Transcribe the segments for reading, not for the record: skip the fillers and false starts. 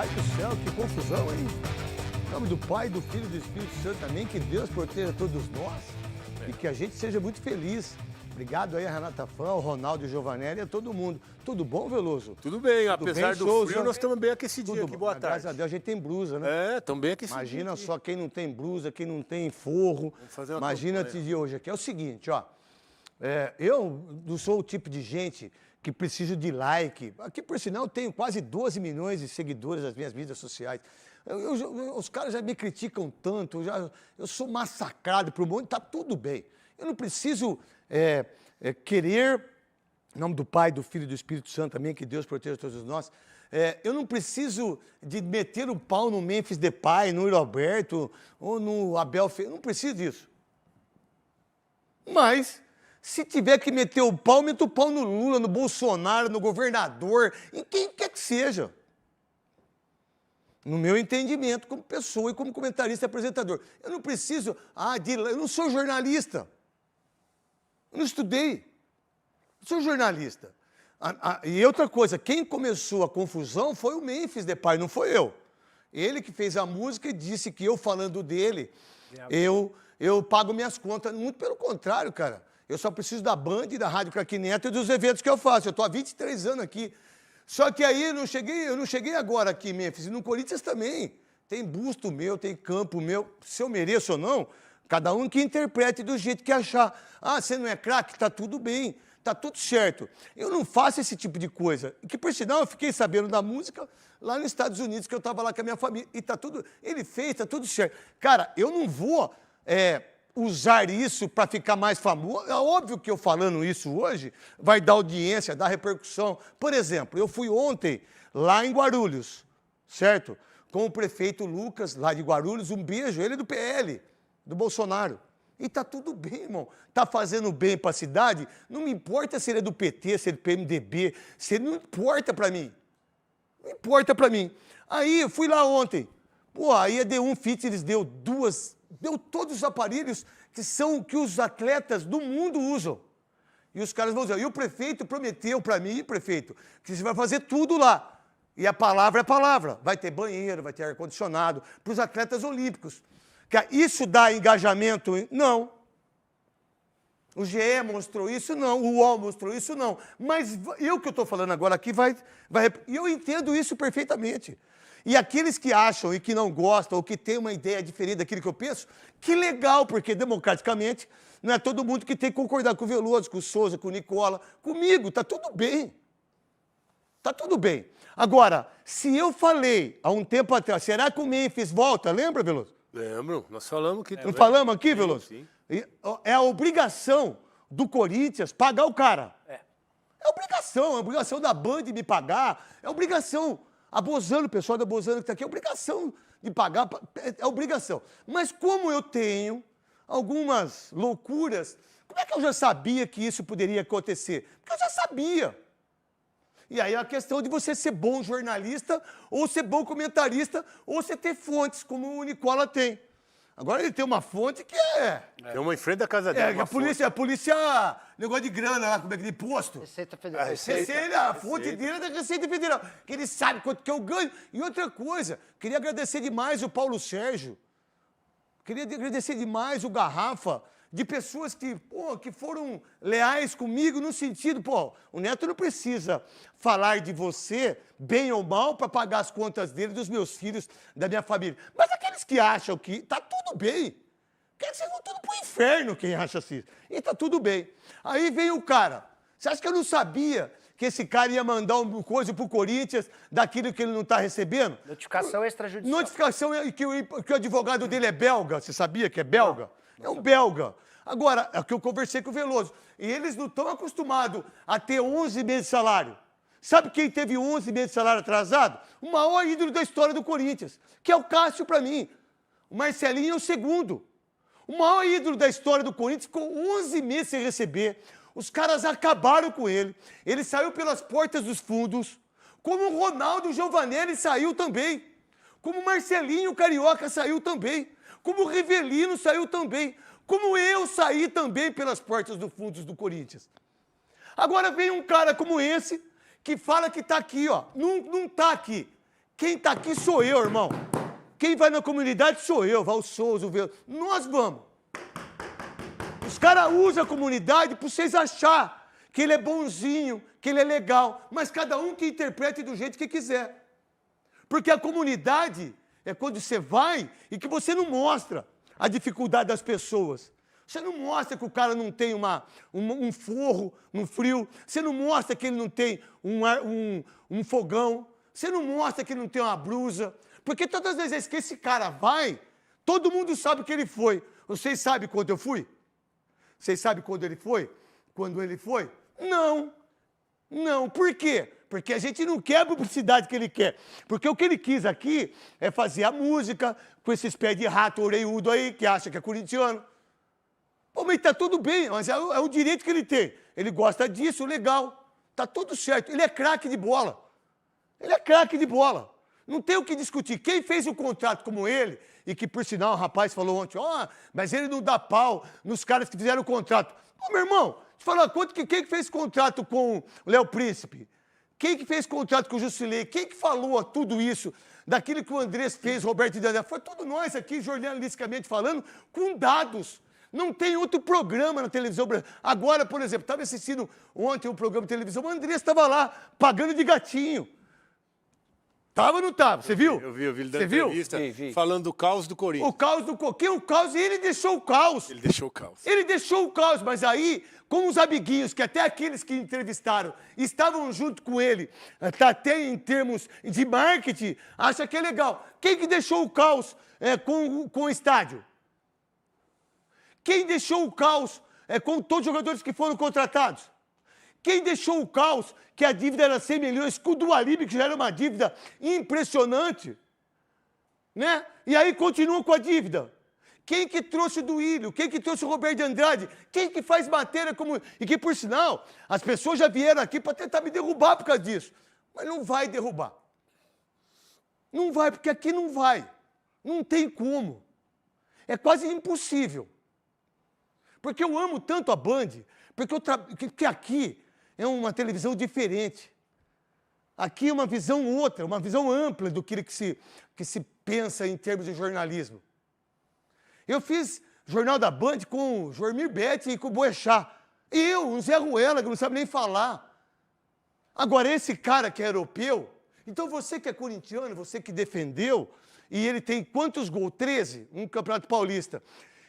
Pai do céu, que confusão, hein? Em nome do Pai, do Filho e do Espírito Santo também, que Deus proteja todos nós e que a gente seja muito feliz. Obrigado aí a Renata Fã, o Ronaldo e o Giovanelli e a todo mundo. Tudo bom, Veloso? Tudo bem, Tudo apesar bem, do Souza? frio, nós estamos bem aquecidinhos aqui. Boa tarde. Graças a Deus, a gente tem blusa, né? É, estamos bem aquecidinhos. Imagina aqui. só quem não tem blusa, quem não tem forro. Vamos fazer uma Imagina campanha. de hoje aqui. É o seguinte, ó. Eu não sou o tipo de gente que precisa de like. Aqui, por sinal, eu tenho quase 12 milhões de seguidores nas minhas mídias sociais. Os caras já me criticam tanto, eu sou massacrado por um monte, tá tudo bem. Eu não preciso querer, em nome do Pai, do Filho e do Espírito Santo também, que Deus proteja todos nós. Eu não preciso de meter o pau no Memphis Depay, no Roberto ou no Abel Ferreira, não preciso disso. Mas, se tiver que meter o pau, meto o pau no Lula, no Bolsonaro, no governador, em quem quer que seja. No meu entendimento, como pessoa e como comentarista e apresentador. Eu não preciso, eu não sou jornalista. Eu não estudei. Eu sou jornalista. E outra coisa, quem começou a confusão foi o Memphis Depay, não foi eu. Ele que fez a música e disse que eu falando dele, eu pago minhas contas. Muito pelo contrário, cara. Eu só preciso da Band, da Rádio Craque Neto e dos eventos que eu faço. Eu estou há 23 anos aqui. Só que aí eu não cheguei agora aqui, Memphis, e no Corinthians também. Tem busto meu, tem campo meu. Se eu mereço ou não, cada um que interprete do jeito que achar. Você não é craque? Tá tudo bem, tá tudo certo. Eu não faço esse tipo de coisa. Que, por sinal, eu fiquei sabendo da música lá nos Estados Unidos, que eu estava lá com a minha família. E tá tudo... Ele fez, tá tudo certo. Cara, eu não vou... usar isso para ficar mais famoso. É óbvio que eu falando isso hoje vai dar audiência, dar repercussão. Por exemplo, eu fui ontem lá em Guarulhos, certo? Com o prefeito Lucas, lá de Guarulhos, um beijo, ele é do PL, do Bolsonaro. E tá tudo bem, irmão. Tá fazendo bem para a cidade, não me importa se ele é do PT, se ele é do PMDB, se ele não importa para mim. Não importa para mim. Aí eu fui lá ontem. Aí a D1 Fitness deu todos os aparelhos que os atletas do mundo usam. E os caras vão dizer, e o prefeito prometeu para mim, prefeito, que você vai fazer tudo lá. E a palavra é palavra. Vai ter banheiro, vai ter ar-condicionado para os atletas olímpicos. Isso dá engajamento? Não. O GE mostrou isso? Não. O UOL mostrou isso? Não. Mas eu que eu estou falando agora aqui, e eu entendo isso perfeitamente. E aqueles que acham e que não gostam ou que têm uma ideia diferente daquilo que eu penso, que legal, porque democraticamente não é todo mundo que tem que concordar com o Veloso, com o Souza, com o Nicola, comigo, tá tudo bem. Tá tudo bem. Agora, se eu falei há um tempo atrás, será que o Memphis volta? Lembra, Veloso? Lembro, nós falamos que... Não falamos aqui, Veloso? Sim. É a obrigação do Corinthians pagar o cara. É a obrigação da Band me pagar, é obrigação... A Bozano, o pessoal da Bozano que está aqui, é obrigação de pagar, é obrigação. Mas como eu tenho algumas loucuras, como é que eu já sabia que isso poderia acontecer? Porque eu já sabia. E aí é a questão de você ser bom jornalista, ou ser bom comentarista, ou você ter fontes, como o Nicola tem. Agora ele tem uma fonte que Tem uma em frente da casa dele. a polícia, negócio de grana lá, como é que de imposto. Receita Federal. A fonte dele é da Receita Federal, que ele sabe quanto que eu ganho. E outra coisa, queria agradecer demais o Paulo Sérgio, queria agradecer demais o Garrafa, de pessoas que foram leais comigo no sentido, o Neto não precisa falar de você, bem ou mal, para pagar as contas dele, dos meus filhos, da minha família. Mas aqueles que acham que tá tudo bem, quer que vocês vão tudo pro inferno, quem acha assim. E tá tudo bem. Aí vem o cara. Você acha que eu não sabia que esse cara ia mandar uma coisa pro Corinthians daquilo que ele não tá recebendo? Notificação extrajudicial. Notificação que o advogado dele é belga. Você sabia que é belga? É um belga. Agora, é o que eu conversei com o Veloso. E eles não estão acostumados a ter 11 meses de salário. Sabe quem teve 11 meses de salário atrasado? O maior ídolo da história do Corinthians, que é o Cássio para mim. O Marcelinho é o segundo. O maior ídolo da história do Corinthians ficou 11 meses sem receber. Os caras acabaram com ele. Ele saiu pelas portas dos fundos. Como o Ronaldo Giovanelli saiu também. Como o Marcelinho Carioca saiu também. Como o Rivelino saiu também. Como eu saí também pelas portas dos fundos do Corinthians. Agora vem um cara como esse, que fala que está aqui, ó. Não está aqui. Quem tá aqui sou eu, irmão. Quem vai na comunidade sou eu, Val Souza, nós vamos. Os caras usam a comunidade para vocês achar que ele é bonzinho, que ele é legal, mas cada um que interprete do jeito que quiser. Porque a comunidade é quando você vai e que você não mostra a dificuldade das pessoas. Você não mostra que o cara não tem um forro no frio, você não mostra que ele não tem um fogão, você não mostra que ele não tem uma blusa, porque todas as vezes que esse cara vai, todo mundo sabe que ele foi. Vocês sabem quando eu fui? Vocês sabem quando ele foi? Quando ele foi? Não. Não. Por quê? Porque a gente não quer a publicidade que ele quer. Porque o que ele quis aqui é fazer a música com esses pés de rato orelhudo aí, que acha que é corintiano. Pô, mas tá tudo bem, mas é o direito que ele tem. Ele gosta disso, legal. Tá tudo certo. Ele é craque de bola. Ele é craque de bola. Não tem o que discutir. Quem fez o contrato como ele, e que, por sinal, o rapaz falou ontem, mas ele não dá pau nos caras que fizeram o contrato. Ô, meu irmão, deixa eu falar, quem que fez contrato com o Léo Príncipe? Quem que fez contrato com o Jusilei? Quem que falou tudo isso, daquilo que o Andrés fez, Roberto de André? Foi tudo nós aqui, jornalisticamente falando, com dados. Não tem outro programa na televisão brasileira. Agora, por exemplo, estava assistindo ontem um programa de televisão, o Andrés estava lá, pagando de gatinho. Tava ou não tava? Você viu? Eu vi ele dando Você viu? entrevista falando do caos do Corinthians. O caos do Coquinho, o caos, e ele deixou o caos. Ele deixou o caos. Ele deixou o caos, mas aí, com os amiguinhos, que até aqueles que entrevistaram estavam junto com ele, até em termos de marketing, acha que é legal. Quem que deixou o caos com o estádio? Quem deixou o caos com todos os jogadores que foram contratados? Quem deixou o caos, que a dívida era 100 milhões, com o do Alibe, que já era uma dívida impressionante, né? E aí continua com a dívida. Quem que trouxe o Duílio? Quem que trouxe o Roberto de Andrade? Quem que faz matéria como... E que, por sinal, as pessoas já vieram aqui para tentar me derrubar por causa disso. Mas não vai derrubar. Não vai, porque aqui não vai. Não tem como. É quase impossível. Porque eu amo tanto a Band, porque aqui é uma televisão diferente. Aqui é uma visão outra, uma visão ampla do que se pensa em termos de jornalismo. Eu fiz Jornal da Band com o Joemir Betti e com o Boechat. Eu, um Zé Ruela, que não sabe nem falar. Agora, esse cara que é europeu, então você que é corintiano, você que defendeu, e ele tem quantos gols? 13 no Campeonato Paulista.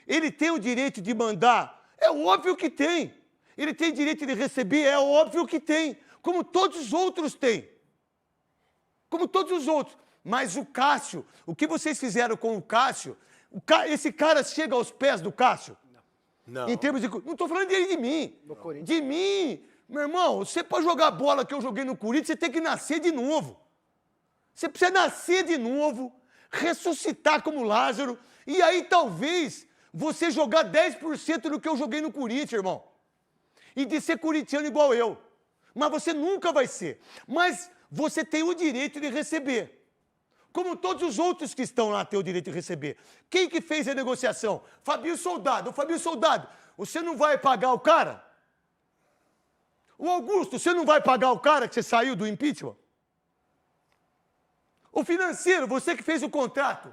Ele tem o direito de mandar? É óbvio que tem. Ele tem direito de receber? É óbvio que tem. Como todos os outros têm. Como todos os outros. Mas o Cássio, o que vocês fizeram com o Cássio, esse cara chega aos pés do Cássio? Não. Em termos de... Não estou falando dele de mim. De mim. Meu irmão, você para jogar bola que eu joguei no Corinthians, você tem que nascer de novo. Você precisa nascer de novo, ressuscitar como Lázaro, e aí talvez você jogar 10% do que eu joguei no Corinthians, irmão. E de ser corintiano igual eu. Mas você nunca vai ser. Mas você tem o direito de receber. Como todos os outros que estão lá têm o direito de receber. Quem que fez a negociação? Fabio Soldado. Ô, Fabio Soldado, você não vai pagar o cara? O Augusto, você não vai pagar o cara que você saiu do impeachment? O financeiro, você que fez o contrato.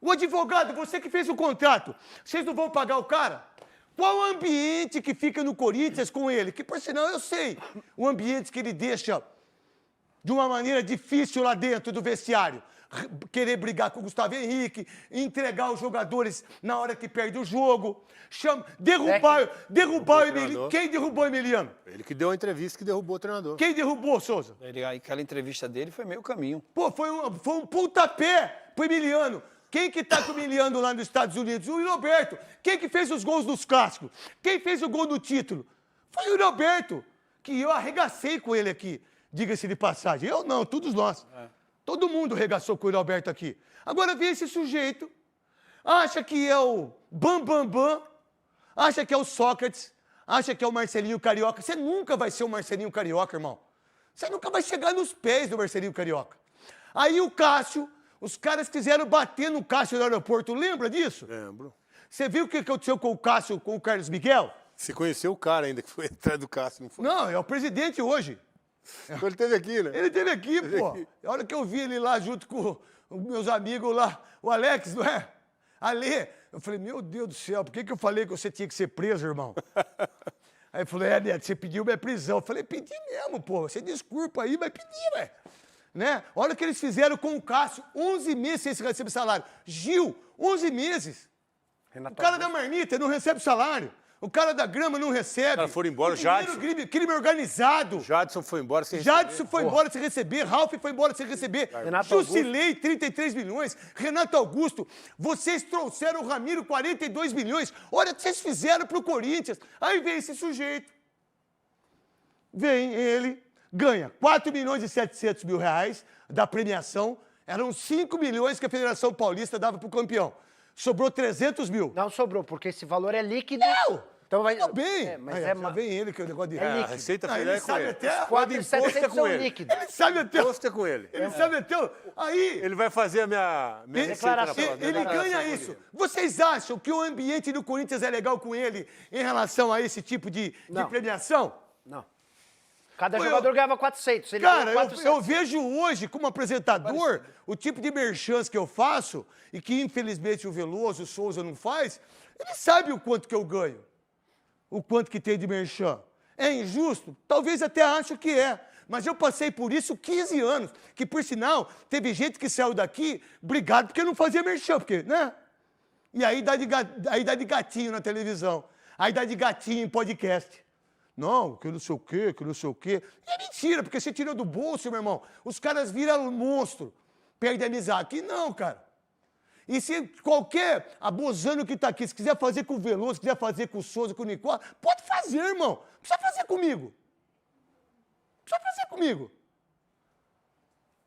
O advogado, você que fez o contrato. Vocês não vão pagar o cara? Qual o ambiente que fica no Corinthians com ele? Que, por sinal, eu sei o ambiente que ele deixa de uma maneira difícil lá dentro do vestiário. Querer brigar com o Gustavo Henrique, entregar os jogadores na hora que perde o jogo, derrubar o Emiliano. Quem derrubou o Emiliano? Ele que deu a entrevista que derrubou o treinador. Quem derrubou, Souza? Aquela entrevista dele foi meio caminho. Pô, foi um pontapé pro Emiliano. Quem que tá com o Emiliano lá nos Estados Unidos? O Roberto. Quem que fez os gols dos clássicos? Quem fez o gol do título? Foi o Roberto, que eu arregacei com ele aqui, diga-se de passagem. Eu não, todos nós. Todo mundo regaçou com o Roberto aqui. Agora vem esse sujeito, acha que é o Bam, acha que é o Sócrates, acha que é o Marcelinho Carioca. Você nunca vai ser o Marcelinho Carioca, irmão. Você nunca vai chegar nos pés do Marcelinho Carioca. Aí o Cássio, os caras quiseram bater no Cássio no aeroporto. Lembra disso? Lembro. Você viu o que aconteceu com o Cássio, com o Carlos Miguel? Você conheceu o cara ainda que foi atrás do Cássio, não foi? Não, é o presidente hoje. Ele teve aqui, né? Ele teve aqui, pô. A hora que eu vi ele lá junto com os meus amigos lá, o Alex, não é? Ale, eu falei, meu Deus do céu, por que eu falei que você tinha que ser preso, irmão? Aí ele falou, Neto, você pediu minha prisão. Eu falei, pedi mesmo, pô, você desculpa aí, mas pedi, ué. Né? Olha o que eles fizeram com o Cássio, 11 meses sem receber salário. Gil, 11 meses. Renato O cara Augusto. da marmita não recebe salário. O cara da grama não recebe. Os caras foram embora, O primeiro Jadson. crime organizado. Jadson foi embora sem Jadson foi embora sem receber, Ralf foi embora sem receber, Renato Jusilei, 33 milhões, Renato Augusto, vocês trouxeram o Ramiro, 42 milhões, olha o que vocês fizeram pro Corinthians. Aí vem esse sujeito, vem ele, ganha 4 milhões e 700 mil reais da premiação, eram 5 milhões que a Federação Paulista dava pro campeão. Sobrou 300 mil. Não sobrou, porque esse valor é líquido. Não! Então vai... Tudo bem. É, mas Aí, é já ma- vem ele, que é o negócio de... É A líquido. Receita Ah, Federal ele é com sabe ele. até... 4,700 imposto é com são ele. líquidos. Ele sabe até... Imposto é com ele. Ele sabe até... Aí... Ele vai fazer a minha receita na Declaração. próxima. Ele Declaração ganha com isso. ele. Vocês acham que o ambiente do Corinthians é legal com ele em relação a esse tipo de Não. premiação? Não. Cada Pô, jogador eu- ganhava 400. Ele Cara, ganhou eu 400. vejo hoje, como apresentador, o tipo de merchans que eu faço, e que infelizmente o Veloso, o Souza não faz, ele sabe o quanto que eu ganho. O quanto que tem de merchan. É injusto? Talvez até acho que é. Mas eu passei por isso 15 anos. Que, por sinal, teve gente que saiu daqui brigado porque não fazia merchan, porque, né? E aí dá de gatinho na televisão. Aí dá de gatinho em podcast. Não, que não sei o quê, que não sei o quê. E é mentira, porque você tirou do bolso, meu irmão. Os caras viram monstro. Perde a amizade. Aqui não, cara. E se qualquer abusando que tá aqui, se quiser fazer com o Veloso, se quiser fazer com o Souza, com o Nicola, pode fazer, irmão. Não precisa fazer comigo. Não precisa fazer comigo.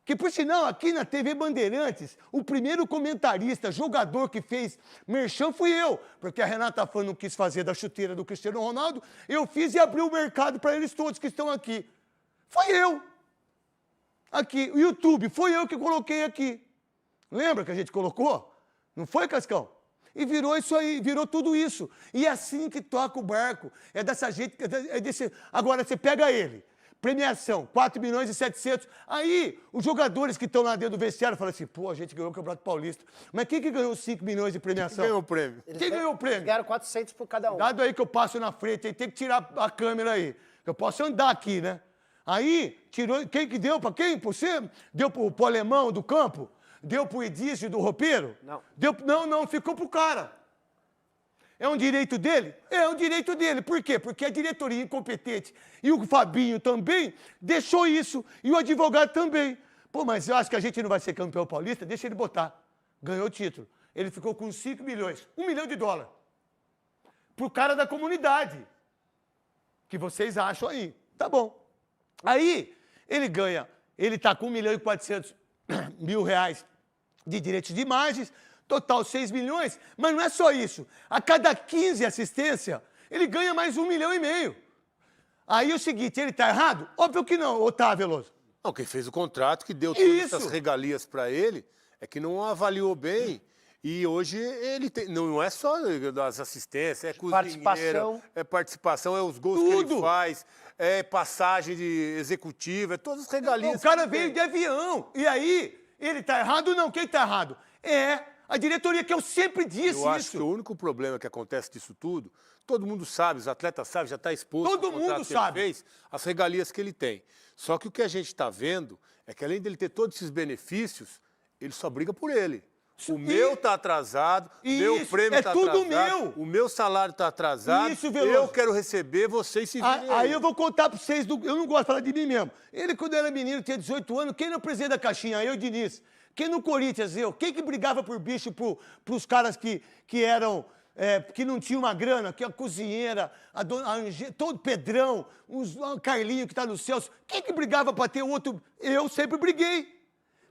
Que, por sinal, aqui na TV Bandeirantes, o primeiro comentarista, jogador que fez merchan fui eu. Porque a Renata Fã não quis fazer da chuteira do Cristiano Ronaldo, eu fiz e abri o mercado para eles todos que estão aqui. Foi eu. Aqui, o YouTube, foi eu que coloquei aqui. Lembra que a gente colocou? Não foi, Cascão? E virou isso aí, virou tudo isso. E é assim que toca o barco. É dessa gente, é desse... Agora, você pega ele, premiação, 4 milhões e 700. Aí, os jogadores que estão lá dentro do vestiário falam assim, pô, a gente ganhou o Campeonato Paulista. Mas quem que ganhou 5 milhões de premiação? Ganhou o prêmio. Quem ganhou o prêmio? Ganharam 400 por cada um. Dado aí que eu passo na frente, aí tem que tirar a câmera aí. Eu posso andar aqui, né? Aí, tirou. Quem que deu? Pra quem? Pra você? Deu pro alemão do campo? Deu pro Edício do roupeiro? Não. Não, ficou pro cara. É um direito dele? É um direito dele. Por quê? Porque a diretoria incompetente e o Fabinho também deixou isso. E o advogado também. Pô, mas eu acho que a gente não vai ser campeão paulista? Deixa ele botar. Ganhou o título. Ele ficou com 5 milhões. $1 milhão. Pro cara da comunidade. Que vocês acham aí. Tá bom. Aí, ele ganha. Ele tá com 1 milhão e 400 mil reais de direitos de imagens, total 6 milhões, mas não é só isso. A cada 15 assistência, ele ganha mais 1,5 milhão. Aí é o seguinte, ele tá errado? Óbvio que não, Otávio Veloso. Não, quem fez o contrato, que deu todas Isso. essas regalias para ele, é que não avaliou bem. E hoje ele tem, não é só das assistências, é cozinheiro, Participação. é participação, é os gols que Tudo. ele faz, é passagem de executiva, é todas as regalias. O cara que ele veio tem. de avião. E aí, ele tá errado ou não? Quem tá errado? É a diretoria, que eu sempre disse Eu acho que isso. o único problema que acontece disso tudo, todo mundo sabe, os atletas sabem, já está exposto Todo ao contrato mundo que ele sabe. fez, as regalias que ele tem. Só que o que a gente está vendo é que além dele ter todos esses benefícios, ele só briga por ele. O meu está atrasado, meu Isso, prêmio é está tudo atrasado, meu. o meu salário está atrasado, Isso, Veloso. eu quero receber, vocês se virem Aí eu vou contar pra vocês, eu não gosto de falar de mim mesmo. Ele, quando era menino, tinha 18 anos, quem não presidente da caixinha? Eu, Diniz. Quem no Corinthians? Eu. Quem que brigava por bicho pros caras que eram... que não tinha uma grana, que a cozinheira, a dona todo Pedrão, o Carlinho que tá no céu. Quem que brigava pra ter outro? Eu sempre briguei.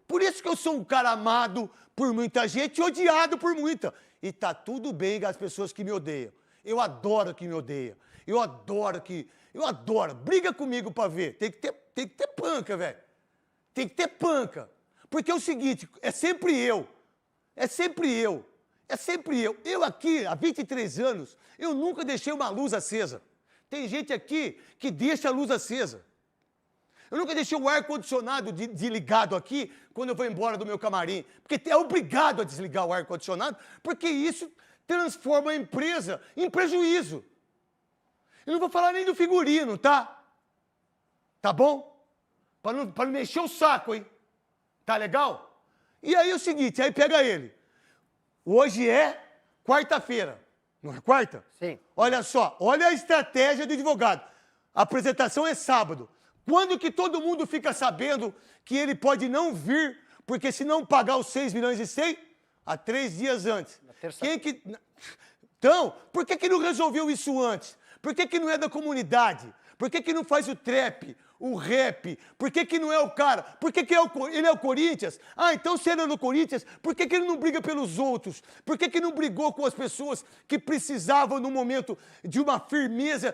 Por isso que eu sou um cara amado por muita gente e odiado por muita. E tá tudo bem com as pessoas que me odeiam. Eu adoro que me odeiam. Eu adoro. Briga comigo pra ver. Tem que ter panca, velho. Tem que ter panca. Porque é o seguinte, é sempre eu. É sempre eu. É sempre eu. Eu aqui, há 23 anos, eu nunca deixei uma luz acesa. Tem gente aqui que deixa a luz acesa. Eu nunca deixei o ar-condicionado desligado aqui quando eu vou embora do meu camarim. Porque é obrigado a desligar o ar-condicionado, porque isso transforma a empresa em prejuízo. Eu não vou falar nem do figurino, tá? Tá bom? Para não mexer o saco, hein? Tá legal? E aí é o seguinte, aí pega ele. Hoje é quarta-feira. Não é quarta? Sim. Olha só, olha a estratégia do advogado. A apresentação é sábado. Quando que todo mundo fica sabendo que ele pode não vir, porque se não pagar os 6 milhões e 100, há 3 dias antes. Quem que... Então, por que não resolveu isso antes? Por que não é da comunidade? Por que não faz o trap, o rap? Por que não é o cara? Por que ele é o Corinthians? Ah, então se ele é no Corinthians, por que ele não briga pelos outros? Por que não brigou com as pessoas que precisavam no momento de uma firmeza,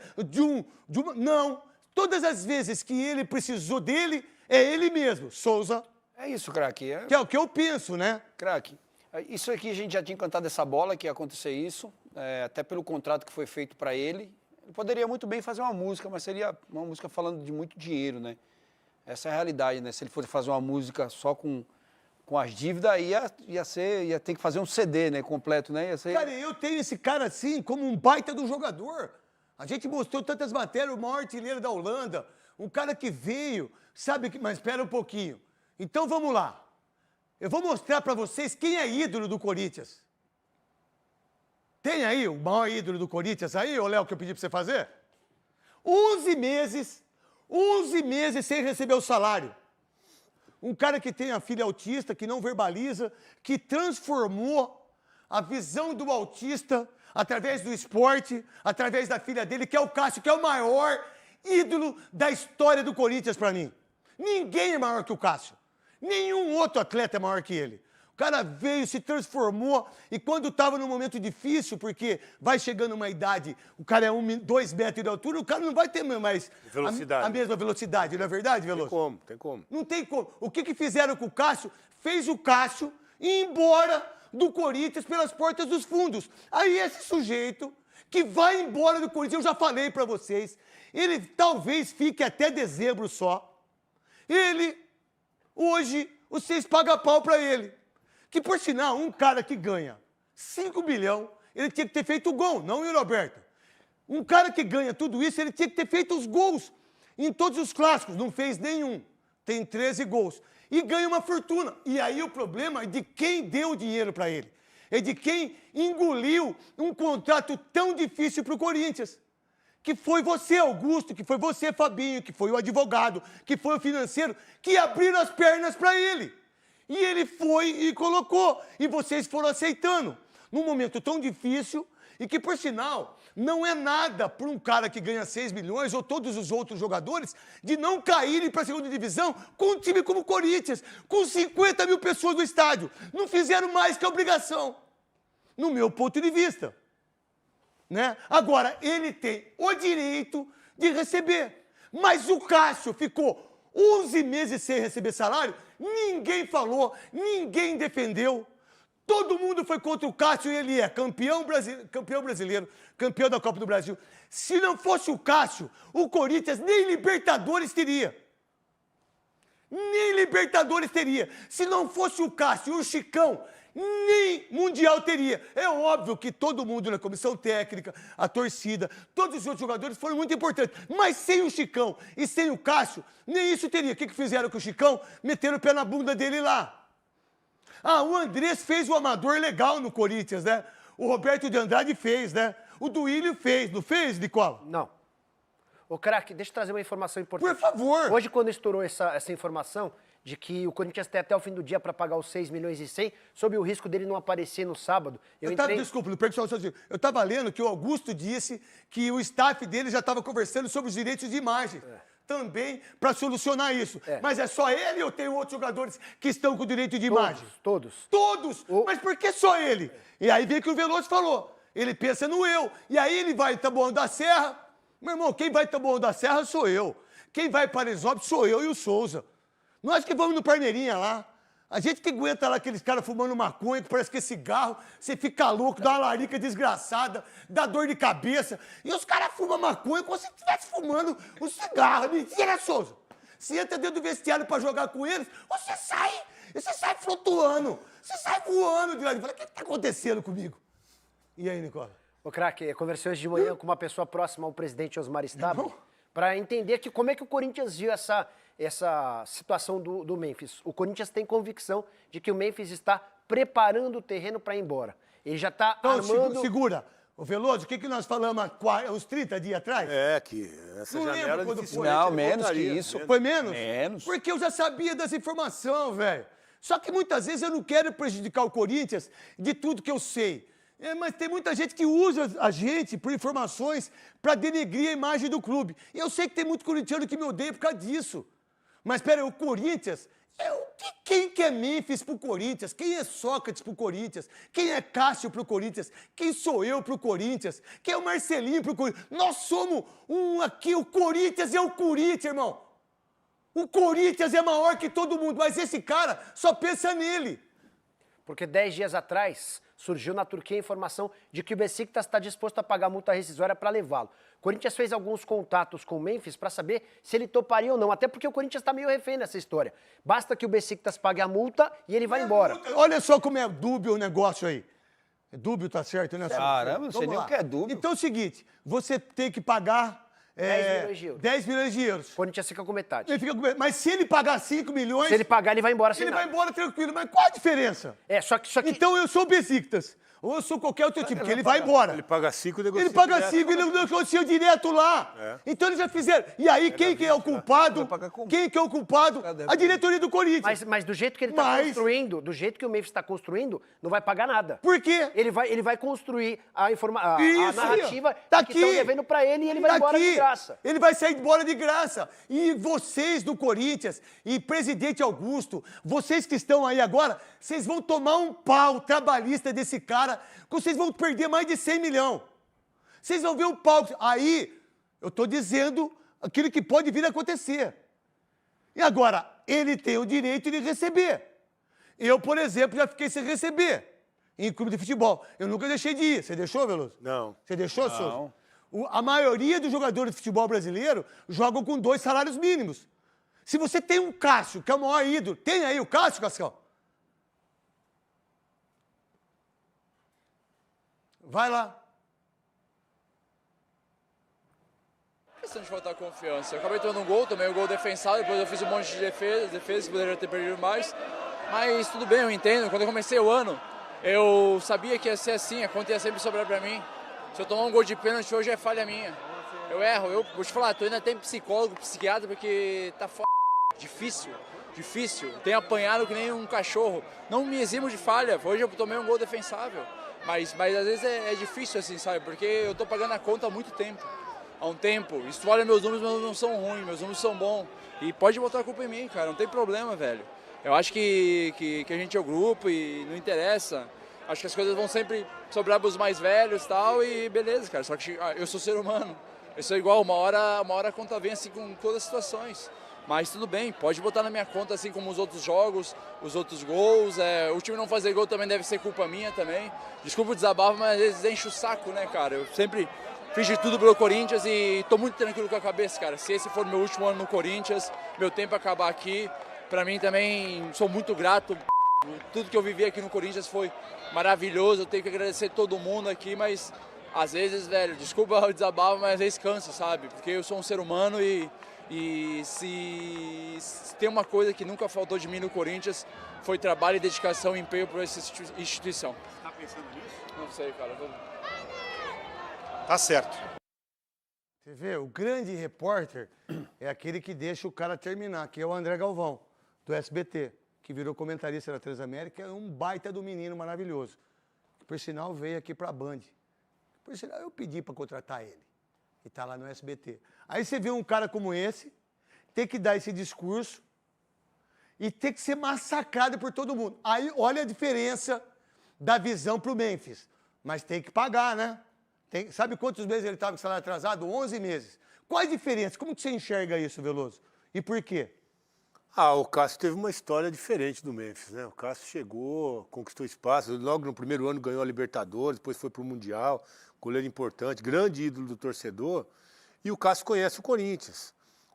Não. Todas as vezes que ele precisou dele, é ele mesmo, Souza. É isso, craque. Que é o que eu penso, né? Craque, isso aqui a gente já tinha cantado essa bola, que ia acontecer isso, até pelo contrato que foi feito para ele. Ele poderia muito bem fazer uma música, mas seria uma música falando de muito dinheiro, né? Essa é a realidade, né? Se ele fosse fazer uma música só com as dívidas, ia ter que fazer um CD, né? Completo, né? Cara, eu tenho esse cara assim como um baita do jogador. A gente mostrou tantas matérias, o maior artilheiro da Holanda, um cara que veio, sabe que... Mas espera um pouquinho. Então vamos lá. Eu vou mostrar para vocês quem é ídolo do Corinthians. Tem aí o maior ídolo do Corinthians aí, ô Léo, que eu pedi para você fazer? 11 meses sem receber o salário. Um cara que tem a filha autista, que não verbaliza, que transformou a visão do autista através do esporte, através da filha dele, que é o Cássio, que é o maior ídolo da história do Corinthians para mim. Ninguém é maior que o Cássio. Nenhum outro atleta é maior que ele. O cara veio, se transformou, e quando estava num momento difícil, porque vai chegando uma idade, o cara é 2 metros de altura, o cara não vai ter mais a mesma velocidade, não é verdade, Veloso? Tem como. Não tem como. O que fizeram com o Cássio? Fez o Cássio ir embora do Corinthians pelas portas dos fundos. Aí esse sujeito que vai embora do Corinthians, eu já falei para vocês, ele talvez fique até dezembro só. Ele, hoje, vocês pagam pau para ele. Que, por sinal, um cara que ganha 5 bilhões, ele tinha que ter feito o gol, não o Roberto. Um cara que ganha tudo isso, ele tinha que ter feito os gols em todos os clássicos. Não fez nenhum. Tem 13 gols. E ganha uma fortuna. E aí o problema é de quem deu o dinheiro para ele. É de quem engoliu um contrato tão difícil para o Corinthians. Que foi você, Augusto, que foi você, Fabinho, que foi o advogado, que foi o financeiro, que abriram as pernas para ele. E ele foi e colocou. E vocês foram aceitando. Num momento tão difícil, e que, por sinal, não é nada para um cara que ganha 6 milhões, ou todos os outros jogadores, de não caírem para a segunda divisão com um time como o Corinthians, com 50 mil pessoas no estádio. Não fizeram mais que a obrigação, no meu ponto de vista. Né? Agora, ele tem o direito de receber. Mas o Cássio ficou 11 meses sem receber salário, ninguém falou, ninguém defendeu. Todo mundo foi contra o Cássio e ele é campeão brasileiro, campeão da Copa do Brasil. Se não fosse o Cássio, o Corinthians nem Libertadores teria. Nem Libertadores teria. Se não fosse o Cássio e o Chicão, nem Mundial teria. É óbvio que todo mundo na comissão técnica, a torcida, todos os outros jogadores foram muito importantes. Mas sem o Chicão e sem o Cássio, nem isso teria. O que fizeram com o Chicão? Meteram o pé na bunda dele lá. Ah, o Andrés fez o amador legal no Corinthians, né? O Roberto de Andrade fez, né? O Duílio fez, não fez, Nicola? Não. Ô, craque, deixa eu trazer uma informação importante. Por favor. Hoje, quando estourou essa informação de que o Corinthians tem até o fim do dia para pagar os 6 milhões e 100, sob o risco dele não aparecer no sábado, Desculpa, não perca só sozinho. Eu estava lendo que o Augusto disse que o staff dele já estava conversando sobre os direitos de imagem. Também para solucionar isso. Mas é só ele ou tem outros jogadores que estão com direito de imagem? Todos. Todos? Mas por que só ele? E aí vem que o Veloso falou. Ele pensa no eu. E aí ele vai em Taboão da Serra. Meu irmão, quem vai em Taboão da Serra sou eu. Quem vai para Paraisópolis sou eu e o Souza. Nós que vamos no Parneirinha lá. A gente que aguenta lá aqueles caras fumando maconha, que parece que é cigarro, você fica louco, dá uma larica desgraçada, dá dor de cabeça. E os caras fumam maconha como se estivesse fumando um cigarro. Mentira, Souza. Você entra dentro do vestiário para jogar com eles, você sai flutuando, você sai voando de lá. Fala, o que está acontecendo comigo? E aí, Nicola? Ô, craque, eu conversei hoje de manhã com uma pessoa próxima ao presidente Osmar Stabile para entender que como é que o Corinthians viu essa situação do Memphis. O Corinthians tem convicção de que o Memphis está preparando o terreno para ir embora. Ele já está Então, armando... segura. Ô, Veloso, o que nós falamos há uns 30 dias atrás? É, que essa Não lembro janela quando dificilmente Não, ele menos voltaria, que isso. Foi menos? Menos. Porque eu já sabia dessa informação, velho. Só que muitas vezes eu não quero prejudicar o Corinthians de tudo que eu sei. Mas tem muita gente que usa a gente por informações para denegrir a imagem do clube. E eu sei que tem muito corintiano que me odeia por causa disso. Mas, pera aí, o Corinthians... Quem que é Memphis pro Corinthians? Quem é Sócrates pro Corinthians? Quem é Cássio pro Corinthians? Quem sou eu pro Corinthians? Quem é o Marcelinho pro Corinthians? Nós somos aqui, o Corinthians é o Corinthians, irmão. O Corinthians é maior que todo mundo, mas esse cara só pensa nele. Porque 10 dias atrás surgiu na Turquia a informação de que o Besiktas está disposto a pagar multa rescisória para levá-lo. O Corinthians fez alguns contatos com o Memphis para saber se ele toparia ou não, até porque o Corinthians está meio refém nessa história. Basta que o Besiktas pague a multa e ele vai embora. Olha só como é dúbio o negócio aí. É dúbio, tá certo, né? Caramba, não sei Vamos nem lá. o que é dúbio. Então é o seguinte, você tem que pagar... 10 milhões de euros. 10 milhões de euros. O Corinthians fica com metade. Ele fica com... Mas se ele pagar 5 milhões... Se ele pagar, ele vai embora sem ele nada. vai embora tranquilo. Mas qual a diferença? Só que... Então eu sou o Besiktas. Ou eu sou qualquer outro time, porque ele vai embora. Ele paga 5 e negocia Ele paga direto. 5 e ele negocia direto lá. É. Então eles já fizeram. E aí, quem que é o culpado? Vai pagar como? Quem que é o culpado? A diretoria do Corinthians. Mas do jeito que ele está construindo, do jeito que o Memphis está construindo, não vai pagar nada. Por quê? Ele vai construir a Isso, narrativa tá que estão aqui. devendo para ele e ele vai Tá embora aqui. de graça. Ele vai sair embora de graça. E vocês do Corinthians e presidente Augusto, vocês que estão aí agora, vocês vão tomar um pau trabalhista desse cara, que vocês vão perder mais de 100 milhões. Vocês vão ver o pau. Aí, eu estou dizendo aquilo que pode vir a acontecer. E agora, ele tem o direito de receber. Eu, por exemplo, já fiquei sem receber em clube de futebol. Eu nunca deixei de ir. Você deixou, Veloso? Não. Você deixou, Souza? Não. A maioria dos jogadores de futebol brasileiro jogam com 2 salários mínimos. Se você tem um Cássio, que é o maior ídolo, tem aí o Cássio, Cascão? Vai lá. Questão de faltar confiança. Eu acabei tomando um gol, tomei um gol defensado, depois eu fiz um monte de defesa que poderia ter perdido mais. Mas tudo bem, eu entendo. Quando eu comecei o ano, eu sabia que ia ser assim, a conta ia sempre sobrar pra mim. Se eu tomar um gol de pênalti hoje é falha minha. Eu erro, eu vou te falar, tô indo até em psicólogo, psiquiatra, porque tá difícil. Tenho apanhado que nem um cachorro. Não me eximo de falha, hoje eu tomei um gol defensável. Mas às vezes é difícil assim, sabe? Porque eu tô pagando a conta há muito tempo. Há um tempo. E se tu olha meus números não são ruins, meus números são bons. E pode botar a culpa em mim, cara, não tem problema, velho. Eu acho que a gente é o grupo e não interessa. Acho que as coisas vão sempre sobrar pros mais velhos e tal, e beleza, cara. Só que eu sou ser humano. Eu sou igual, uma hora a conta vem assim com todas as situações. Mas tudo bem, pode botar na minha conta assim como os outros jogos, os outros gols. O time não fazer gol também deve ser culpa minha também. Desculpa o desabafo, mas às vezes enche o saco, né, cara? Eu sempre fiz de tudo pelo Corinthians e tô muito tranquilo com a cabeça, cara. Se esse for meu último ano no Corinthians, meu tempo acabar aqui, pra mim também sou muito grato. Tudo que eu vivi aqui no Corinthians foi maravilhoso. Eu tenho que agradecer todo mundo aqui, mas às vezes, velho, desculpa o desabafo, mas às vezes cansa, sabe? Porque eu sou um ser humano e se tem uma coisa que nunca faltou de mim no Corinthians, foi trabalho, dedicação e empenho para essa instituição. Você tá pensando nisso? Não sei, cara. Tá certo. Você vê, o grande repórter é aquele que deixa o cara terminar, que é o André Galvão, do SBT, que virou comentarista da Transamérica, é um baita do menino maravilhoso. Por sinal, veio aqui pra Band. Por sinal, eu pedi para contratar ele, que tá lá no SBT. Aí você vê um cara como esse, ter que dar esse discurso e ter que ser massacrado por todo mundo. Aí, olha a diferença da visão pro Memphis. Mas tem que pagar, né? Sabe quantos meses ele estava com salário atrasado? 11 meses. Qual a diferença? Como que você enxerga isso, Veloso? E por quê? O Cássio teve uma história diferente do Memphis, né? O Cássio chegou, conquistou espaço, logo no primeiro ano ganhou a Libertadores, depois foi pro Mundial, goleiro importante, grande ídolo do torcedor. E o Cássio conhece o Corinthians.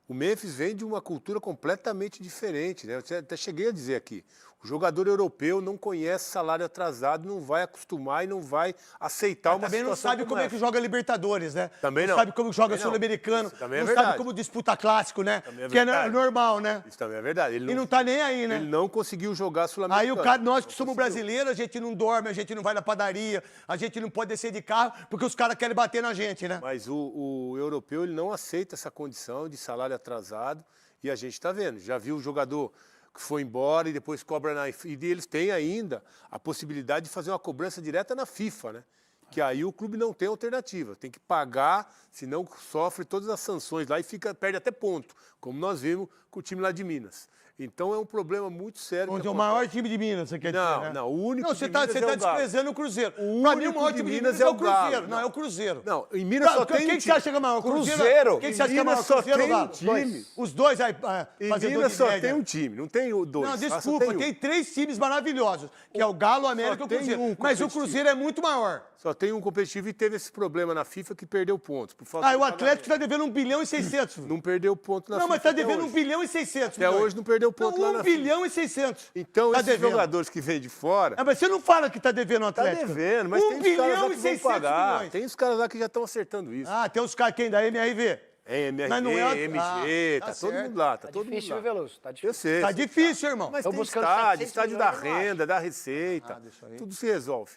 O Memphis vem de uma cultura completamente diferente, né? Eu até cheguei a dizer aqui, o jogador europeu não conhece salário atrasado, não vai acostumar e não vai aceitar uma Também não situação sabe como é que joga Libertadores, né? Também não. Sabe como joga Também não. Sul-Americano. Isso também é Não verdade. sabe como disputa clássico, né? Também é Que é verdade. normal, né? Isso também é verdade. E não tá nem aí, né? Ele não conseguiu jogar Sul-Americano. Aí o cara, nós que somos brasileiros, a gente não dorme, a gente não vai na padaria, a gente não pode descer de carro, porque os caras querem bater na gente, né? Mas o europeu ele não aceita essa condição de salário atrasado e a gente está vendo. Já viu o jogador que foi embora e depois cobra na... E eles têm ainda a possibilidade de fazer uma cobrança direta na FIFA, né? Que aí o clube não tem alternativa. Tem que pagar, senão sofre todas as sanções lá e perde até ponto, como nós vimos com o time lá de Minas. Então é um problema muito sério. Onde é o maior time de Minas, você quer dizer, né? Não, o único Não, você de tá, Minas você é tá o Galo. desprezando o Cruzeiro. O Pra mim, o único maior de time de Minas Minas é é o o Cruzeiro. Galo. Não, é o Cruzeiro. Não, em Minas só tem um Quem que você time. acha que é maior? Cruzeiro. Quem que você acha que é Em maior? Minas só Cruzeiro ou tem Galo? um time. Os dois aí, Em fazedor Minas de só média. tem um time, não tem o dois. Não, Só desculpa, tem um. tem 3 times maravilhosos, que é o Galo, o América e o tem Cruzeiro. um Mas o competitivo. Cruzeiro é muito maior. Só tem um competitivo e teve esse problema na FIFA que perdeu pontos. Por falta Ah, de o Atlético pagamento. tá devendo 1 bilhão e 600. Não perdeu ponto na Não, FIFA mas tá até devendo hoje. 1 bilhão e 600. Até milhões. hoje não perdeu ponto Não, lá 1 na FIFA. bilhão e 600. Então tá esses devendo. jogadores que vêm de fora... Ah, mas você não fala que tá devendo o Tá Atlético. devendo, mas 1 tem os caras lá bilhão que e vão 600 pagar. milhões. Tem os caras lá que já estão acertando isso. Ah, tem os caras quem da MRV. É MRV, Mas não é- MG, Ah, tá tá todo certo. mundo lá, tá Tá todo mundo difícil, lá. viu, Veloso? Tá difícil. Eu sei. Tá você difícil, irmão. Mas Tão tem buscando estádio, 700 estádio da milhões, eu acho. renda, da receita, isso aí. tudo se resolve.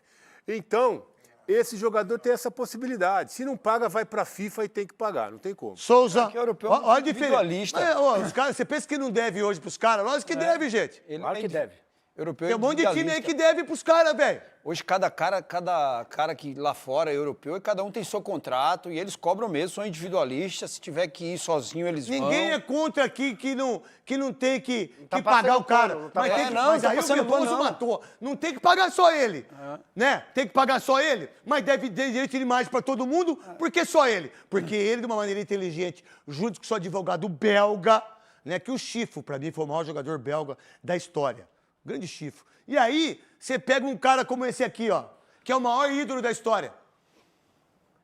Então, esse jogador tem essa possibilidade. Se não paga, vai pra FIFA e tem que pagar, não tem como. Souza. Aqui é europeu, Ó, olha a individualista. diferença. Ó, os caras, você pensa que não deve hoje pros caras? Lógico que deve, gente. Ele Claro que deve. Europeu Tem um monte de time aí individualista. que deve pros caras, velho. Hoje cada cara que lá fora é europeu e cada um tem seu contrato e eles cobram mesmo, são individualistas. Se tiver que ir sozinho, eles Ninguém vão. é contra aqui que não tem que tá pagar passando o cara. pano, não tá mas passando- tem que, não, mas tá aí o passando pano, Veloso não. matou. Não tem que pagar só ele. Né? Tem que pagar só ele, mas deve ter direito de imagem para todo mundo. Por que só ele? Porque ele, de uma maneira inteligente, junto com seu advogado belga, né, que o Chifo, para mim, foi o maior jogador belga da história. Grande Chifo. E aí, você pega um cara como esse aqui, ó, que é o maior ídolo da história.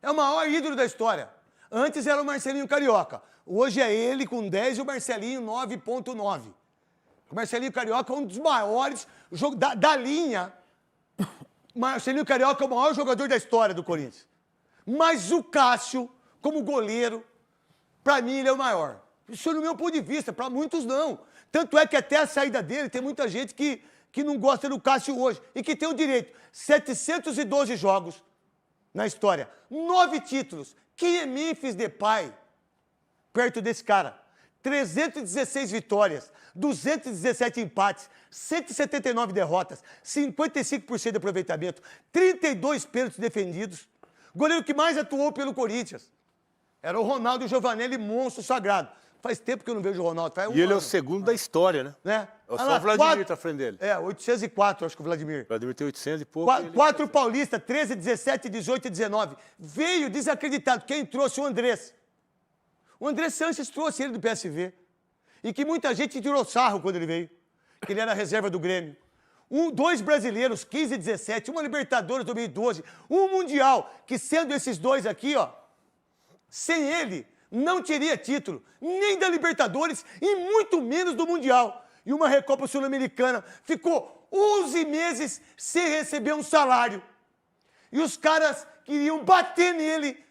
É o maior ídolo da história. Antes era o Marcelinho Carioca. Hoje é ele com 10 e o Marcelinho 9,9. O Marcelinho Carioca é um dos maiores da linha. Marcelinho Carioca é o maior jogador da história do Corinthians. Mas o Cássio, como goleiro, pra mim ele é o maior. Isso é no meu ponto de vista, pra muitos não. Tanto é que até a saída dele tem muita gente que não gosta do Cássio hoje e que tem o direito. 712 jogos na história, 9 títulos. Quem é Memphis Depay perto desse cara? 316 vitórias, 217 empates, 179 derrotas, 55% de aproveitamento, 32 pênaltis defendidos. Goleiro que mais atuou pelo Corinthians. Era o Ronaldo Giovanelli, monstro sagrado. Faz tempo que eu não vejo o Ronaldo. Faz um E ele é o ano, segundo da história, né? né? É Olha só lá, o Vladimir quatro- tá à frente dele. É, 804, acho que o Vladimir. O Vladimir tem 800 e pouco. e ele- 4 Paulista, 13, 17, 18 e 19. Veio desacreditado. Quem trouxe? O Andrés. O André Sanches trouxe ele do PSV. E que muita gente tirou sarro quando ele veio. Que ele era reserva do Grêmio. 2 brasileiros, 15 e 17. Uma Libertadores 2012. Um Mundial. Que sendo esses dois aqui, ó. Sem ele, não teria título. Nem da Libertadores e muito menos do Mundial. E uma Recopa Sul-Americana. Ficou 11 meses sem receber um salário. E os caras queriam bater nele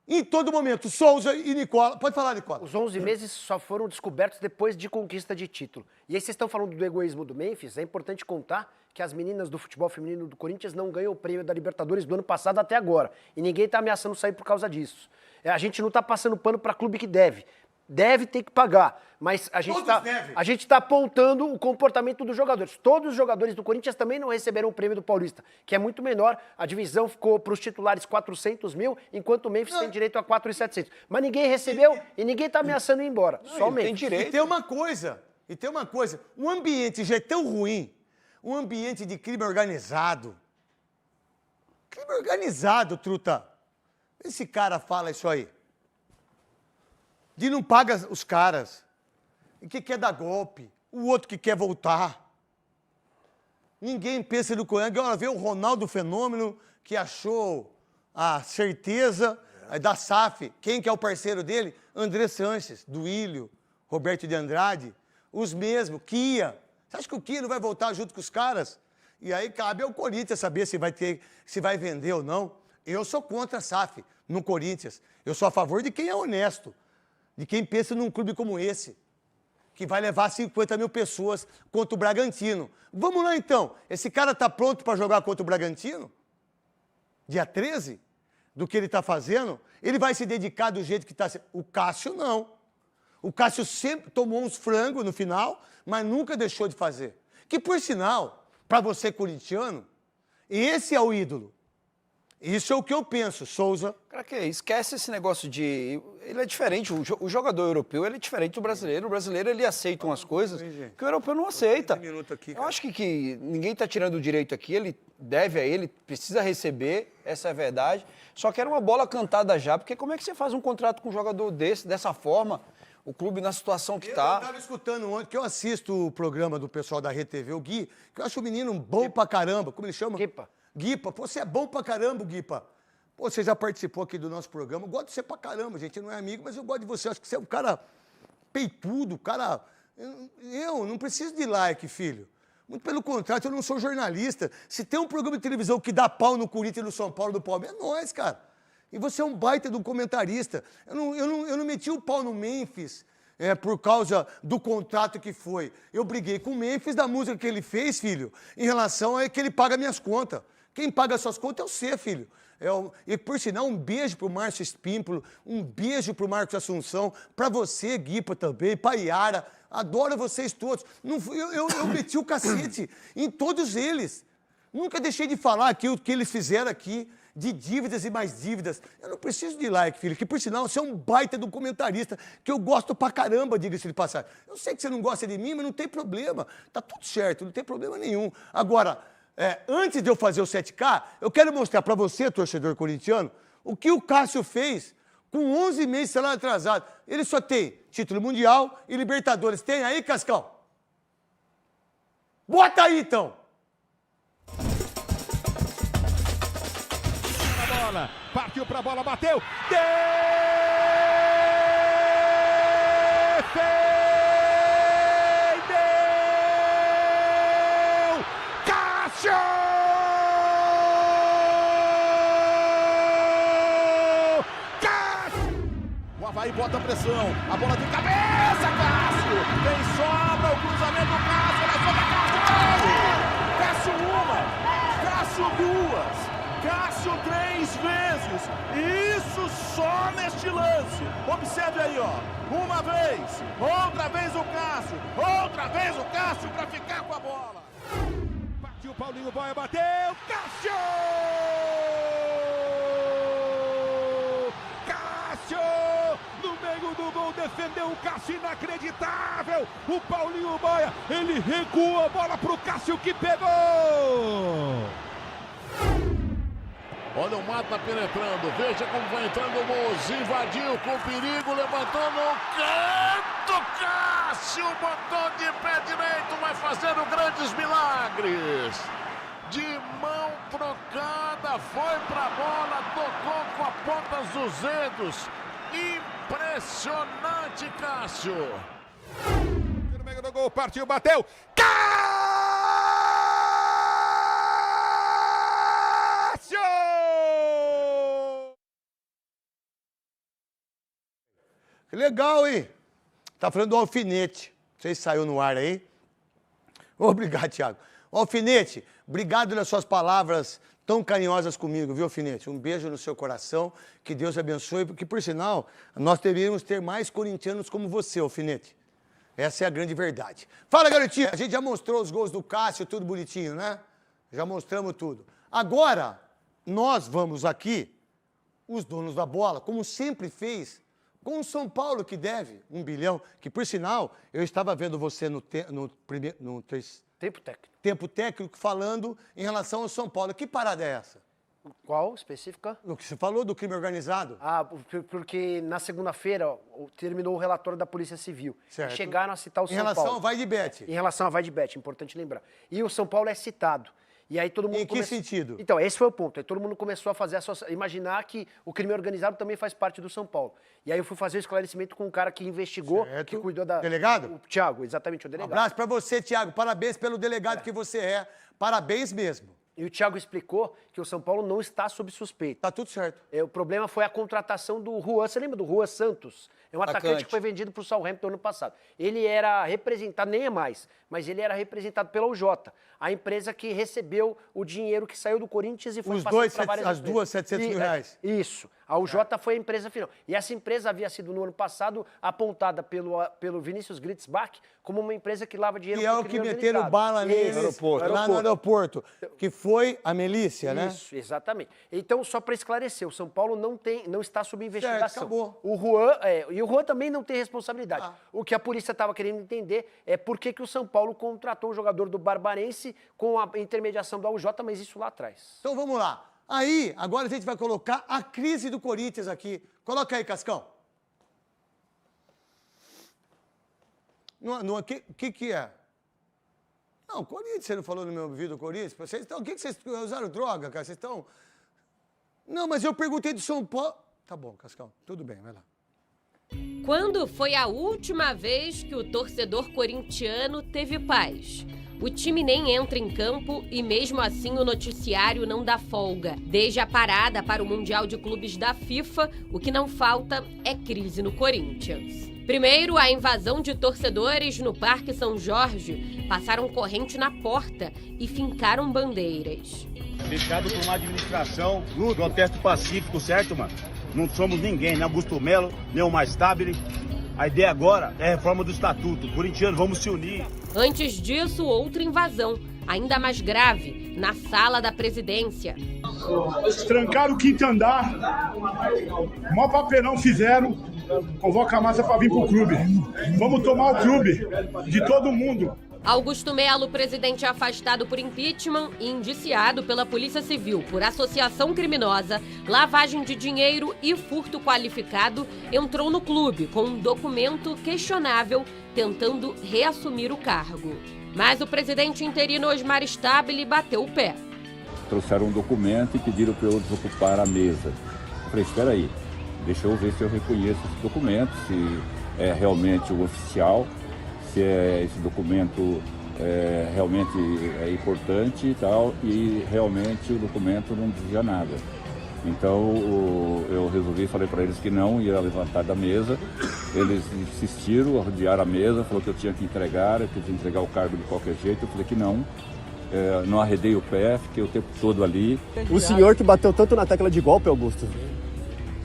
em todo momento. Souza e Nicola. Pode falar, Nicola. Os 11 meses só foram descobertos depois de conquista de título. E aí vocês estão falando do egoísmo do Memphis, é importante contar que as meninas do futebol feminino do Corinthians não ganham o prêmio da Libertadores do ano passado até agora. E ninguém está ameaçando sair por causa disso. A gente não está passando pano para clube que deve. Deve ter que pagar, mas a gente Todos devem. está apontando o comportamento dos jogadores. Todos os jogadores do Corinthians também não receberam o prêmio do Paulista, que é muito menor. A divisão ficou para os titulares 400 mil, enquanto o Memphis tem direito a 4.700. Mas ninguém recebeu e ninguém está ameaçando ir embora. Só o Ele tem Memphis. direito. E tem uma coisa, o ambiente já é tão ruim, um ambiente de crime organizado. Crime organizado, truta. Esse cara fala isso aí. De não paga os caras. E que quer dar golpe. O outro que quer voltar. Ninguém pensa no Corinthians. Agora vê o Ronaldo Fenômeno, que achou a certeza da SAF. Quem que é o parceiro dele? André Sanches, do Ilho. Roberto de Andrade, os mesmos, Kia. Você acha que o Kia não vai voltar junto com os caras? E aí cabe ao Corinthians saber se vai vender ou não. Eu sou contra a SAF no Corinthians. Eu sou a favor de quem é honesto, de quem pensa num clube como esse, que vai levar 50 mil pessoas contra o Bragantino. Vamos lá, então. Esse cara está pronto para jogar contra o Bragantino? Dia 13? Do que ele está fazendo? Ele vai se dedicar do jeito que está... O Cássio, não. O Cássio sempre tomou uns frangos no final, mas nunca deixou de fazer. Que, por sinal, para você corintiano, esse é o ídolo. Isso é o que eu penso, Souza. Cara, que esquece esse negócio de... Ele é diferente, o jogador europeu ele é diferente do brasileiro. O brasileiro ele aceita umas coisas que o europeu não aceita. Eu acho que ninguém está tirando o direito aqui, ele deve a ele, precisa receber, essa é a verdade. Só que era uma bola cantada já, porque como é que você faz um contrato com um jogador dessa forma? O clube na situação que está. Eu estava escutando ontem, que eu assisto o programa do pessoal da RTV, o Gui, que eu acho o menino bom pra caramba. Como ele chama? Guipa. Guipa, pô, você é bom pra caramba, Guipa. Pô, você já participou aqui do nosso programa. Eu gosto de você pra caramba, gente. Não é amigo, mas eu gosto de você. Eu acho que você é um cara peitudo, cara. Eu não preciso de like, filho. Muito pelo contrário, eu não sou jornalista. Se tem um programa de televisão que dá pau no Corinthians, no São Paulo, no Palmeiras, é nós, cara. E você é um baita de um comentarista. Eu não meti o pau no Memphis por causa do contrato que foi. Eu briguei com o Memphis da música que ele fez, filho, em relação a que ele paga minhas contas. Quem paga suas contas é você, filho. E, por sinal, um beijo pro Márcio Espímpolo, um beijo pro Marcos Assunção, pra você, Guipa, também, pra Yara. Adoro vocês todos. Eu meti o cacete em todos eles. Nunca deixei de falar aqui o que eles fizeram aqui, de dívidas e mais dívidas. Eu não preciso de like, filho, que, por sinal, você é um baita do comentarista, que eu gosto pra caramba, diga-se de passagem. Eu sei que você não gosta de mim, mas não tem problema. Tá tudo certo, não tem problema nenhum. Agora... antes de eu fazer o 7K, eu quero mostrar para você, torcedor corintiano, o que o Cássio fez com 11 meses de salário atrasado. Ele só tem título mundial e Libertadores. Tem aí, Cascão? Bota aí, então! Bola, partiu pra bola, bateu! O Avaí bota pressão, a bola de cabeça, Cássio! Tem sobra, o cruzamento do Cássio, na sobra, Cássio! Cássio uma, Cássio duas, Cássio 3 vezes, isso só neste lance. Observe aí, ó, uma vez, outra vez o Cássio para ficar com a bola. Partiu Paulinho Boia, bateu, Cássio! No meio do gol, defendeu o Cássio, inacreditável! O Paulinho Boia, ele recua a bola pro Cássio que pegou! Olha o Mata penetrando, veja como vai entrando o Mozi, invadiu com perigo, levantou no canto, Cássio botou de pé direito, vai fazendo grandes milagres. De mão trocada, foi pra bola, tocou com a ponta dos dedos. Impressionante, Cássio. No meio do gol, partiu, bateu. Cássio! Que legal, hein? Tá falando do alfinete. Não sei se saiu no ar aí. Obrigado, Thiago. Alfinete, obrigado pelas suas palavras tão carinhosas comigo, viu, Alfinete? Um beijo no seu coração, que Deus abençoe, porque, por sinal, nós deveríamos ter mais corintianos como você, Alfinete. Essa é a grande verdade. Fala, garotinha! A gente já mostrou os gols do Cássio, tudo bonitinho, né? Já mostramos tudo. Agora, nós vamos aqui, os donos da bola, como sempre fez, com o São Paulo, que deve 1 bilhão, que, por sinal, eu estava vendo você no tempo técnico falando em relação ao São Paulo. Que parada é essa? Qual específica? O que você falou do crime organizado? Ah, porque na segunda-feira terminou o relatório da Polícia Civil. Certo. E chegaram a citar o Em São Paulo. relação ao Vai de Bet. Em relação ao Vai de Bet, importante lembrar. E o São Paulo é citado. E aí todo mundo Em que sentido? Então, esse foi o ponto. Aí todo mundo começou a fazer imaginar que o crime organizado também faz parte do São Paulo. E aí eu fui fazer o esclarecimento com um cara que investigou, Certo. que cuidou da... Delegado? O Thiago, exatamente, o Um delegado. abraço pra você, Thiago. Parabéns pelo delegado que você é. Parabéns mesmo. E o Thiago explicou que o São Paulo não está sob suspeita. Tá tudo certo. O problema foi a contratação do Juan. Você lembra do Juan Santos? É um atacante que foi vendido para o Southampton ano passado. Ele era representado, nem é mais, mas ele era representado pela UJ, a empresa que recebeu o dinheiro que saiu do Corinthians e foi Os passado dois, para várias as empresas. duas, 700 mil reais. Isso. A UJ foi a empresa final. E essa empresa havia sido, no ano passado, apontada pelo Vinícius Gritzbach como uma empresa que lava dinheiro Que é pro o que crime meteram organizado. bala neles Aeroporto. lá no aeroporto. Que foi a Melícia, né? Isso, exatamente. Então, só para esclarecer, o São Paulo não está sob investigação. acabou. O Juan, e o Juan também não tem responsabilidade. O que a polícia estava querendo entender é por que o São Paulo contratou o jogador do Barbarense com a intermediação da UJ, mas isso lá atrás. Então vamos lá. Aí, agora a gente vai colocar a crise do Corinthians aqui. Coloca aí, Cascão. O que é? Não, Corinthians, você não falou no meu ouvido, Corinthians? Vocês estão, o que vocês usaram droga, cara? Vocês estão... Não, mas eu perguntei de São Paulo... Tá bom, Cascão, tudo bem, vai lá. Quando foi a última vez que o torcedor corintiano teve paz? O time nem entra em campo e mesmo assim o noticiário não dá folga. Desde a parada para o Mundial de Clubes da FIFA, o que não falta é crise no Corinthians. Primeiro, a invasão de torcedores no Parque São Jorge. Passaram corrente na porta e fincaram bandeiras. Fechado por uma administração, protesto pacífico, certo, mano? Não somos ninguém, nem Augusto Melo, nem o Mais Stabile. A ideia agora é a reforma do estatuto. Corintianos, vamos se unir. Antes disso, outra invasão, ainda mais grave, na sala da presidência. Trancaram o quinto andar, maior papelão fizeram, convoca a massa para vir pro clube. Vamos tomar o clube de todo mundo. Augusto Melo, presidente afastado por impeachment e indiciado pela Polícia Civil por associação criminosa, lavagem de dinheiro e furto qualificado, entrou no clube com um documento questionável tentando reassumir o cargo. Mas o presidente interino Osmar Stabile bateu o pé. Trouxeram um documento e pediram para eu desocupar a mesa. Eu falei, espera aí, deixa eu ver se eu reconheço esse documento, se é realmente o oficial, se esse documento realmente é importante e tal, e realmente o documento não dizia nada. Então eu resolvi, falei para eles que não ia levantar da mesa. Eles insistiram, rodearam a mesa, falou que eu tinha que entregar, eu tinha que entregar o cargo de qualquer jeito. Eu falei que não. Não arredei o pé, fiquei o tempo todo ali. O senhor que bateu tanto na tecla de golpe, Augusto.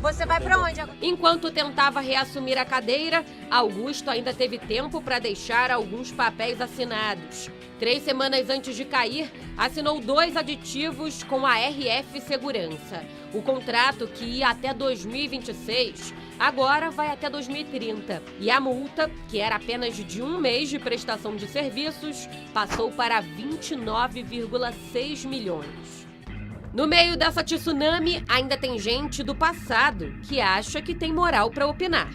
Você vai pra onde agora? Enquanto tentava reassumir a cadeira, Augusto ainda teve tempo para deixar alguns papéis assinados. 3 semanas antes de cair, assinou 2 aditivos com a RF Segurança. O contrato, que ia até 2026, agora vai até 2030. E a multa, que era apenas de 1 mês de prestação de serviços, passou para 29,6 milhões. No meio dessa tsunami, ainda tem gente do passado que acha que tem moral para opinar.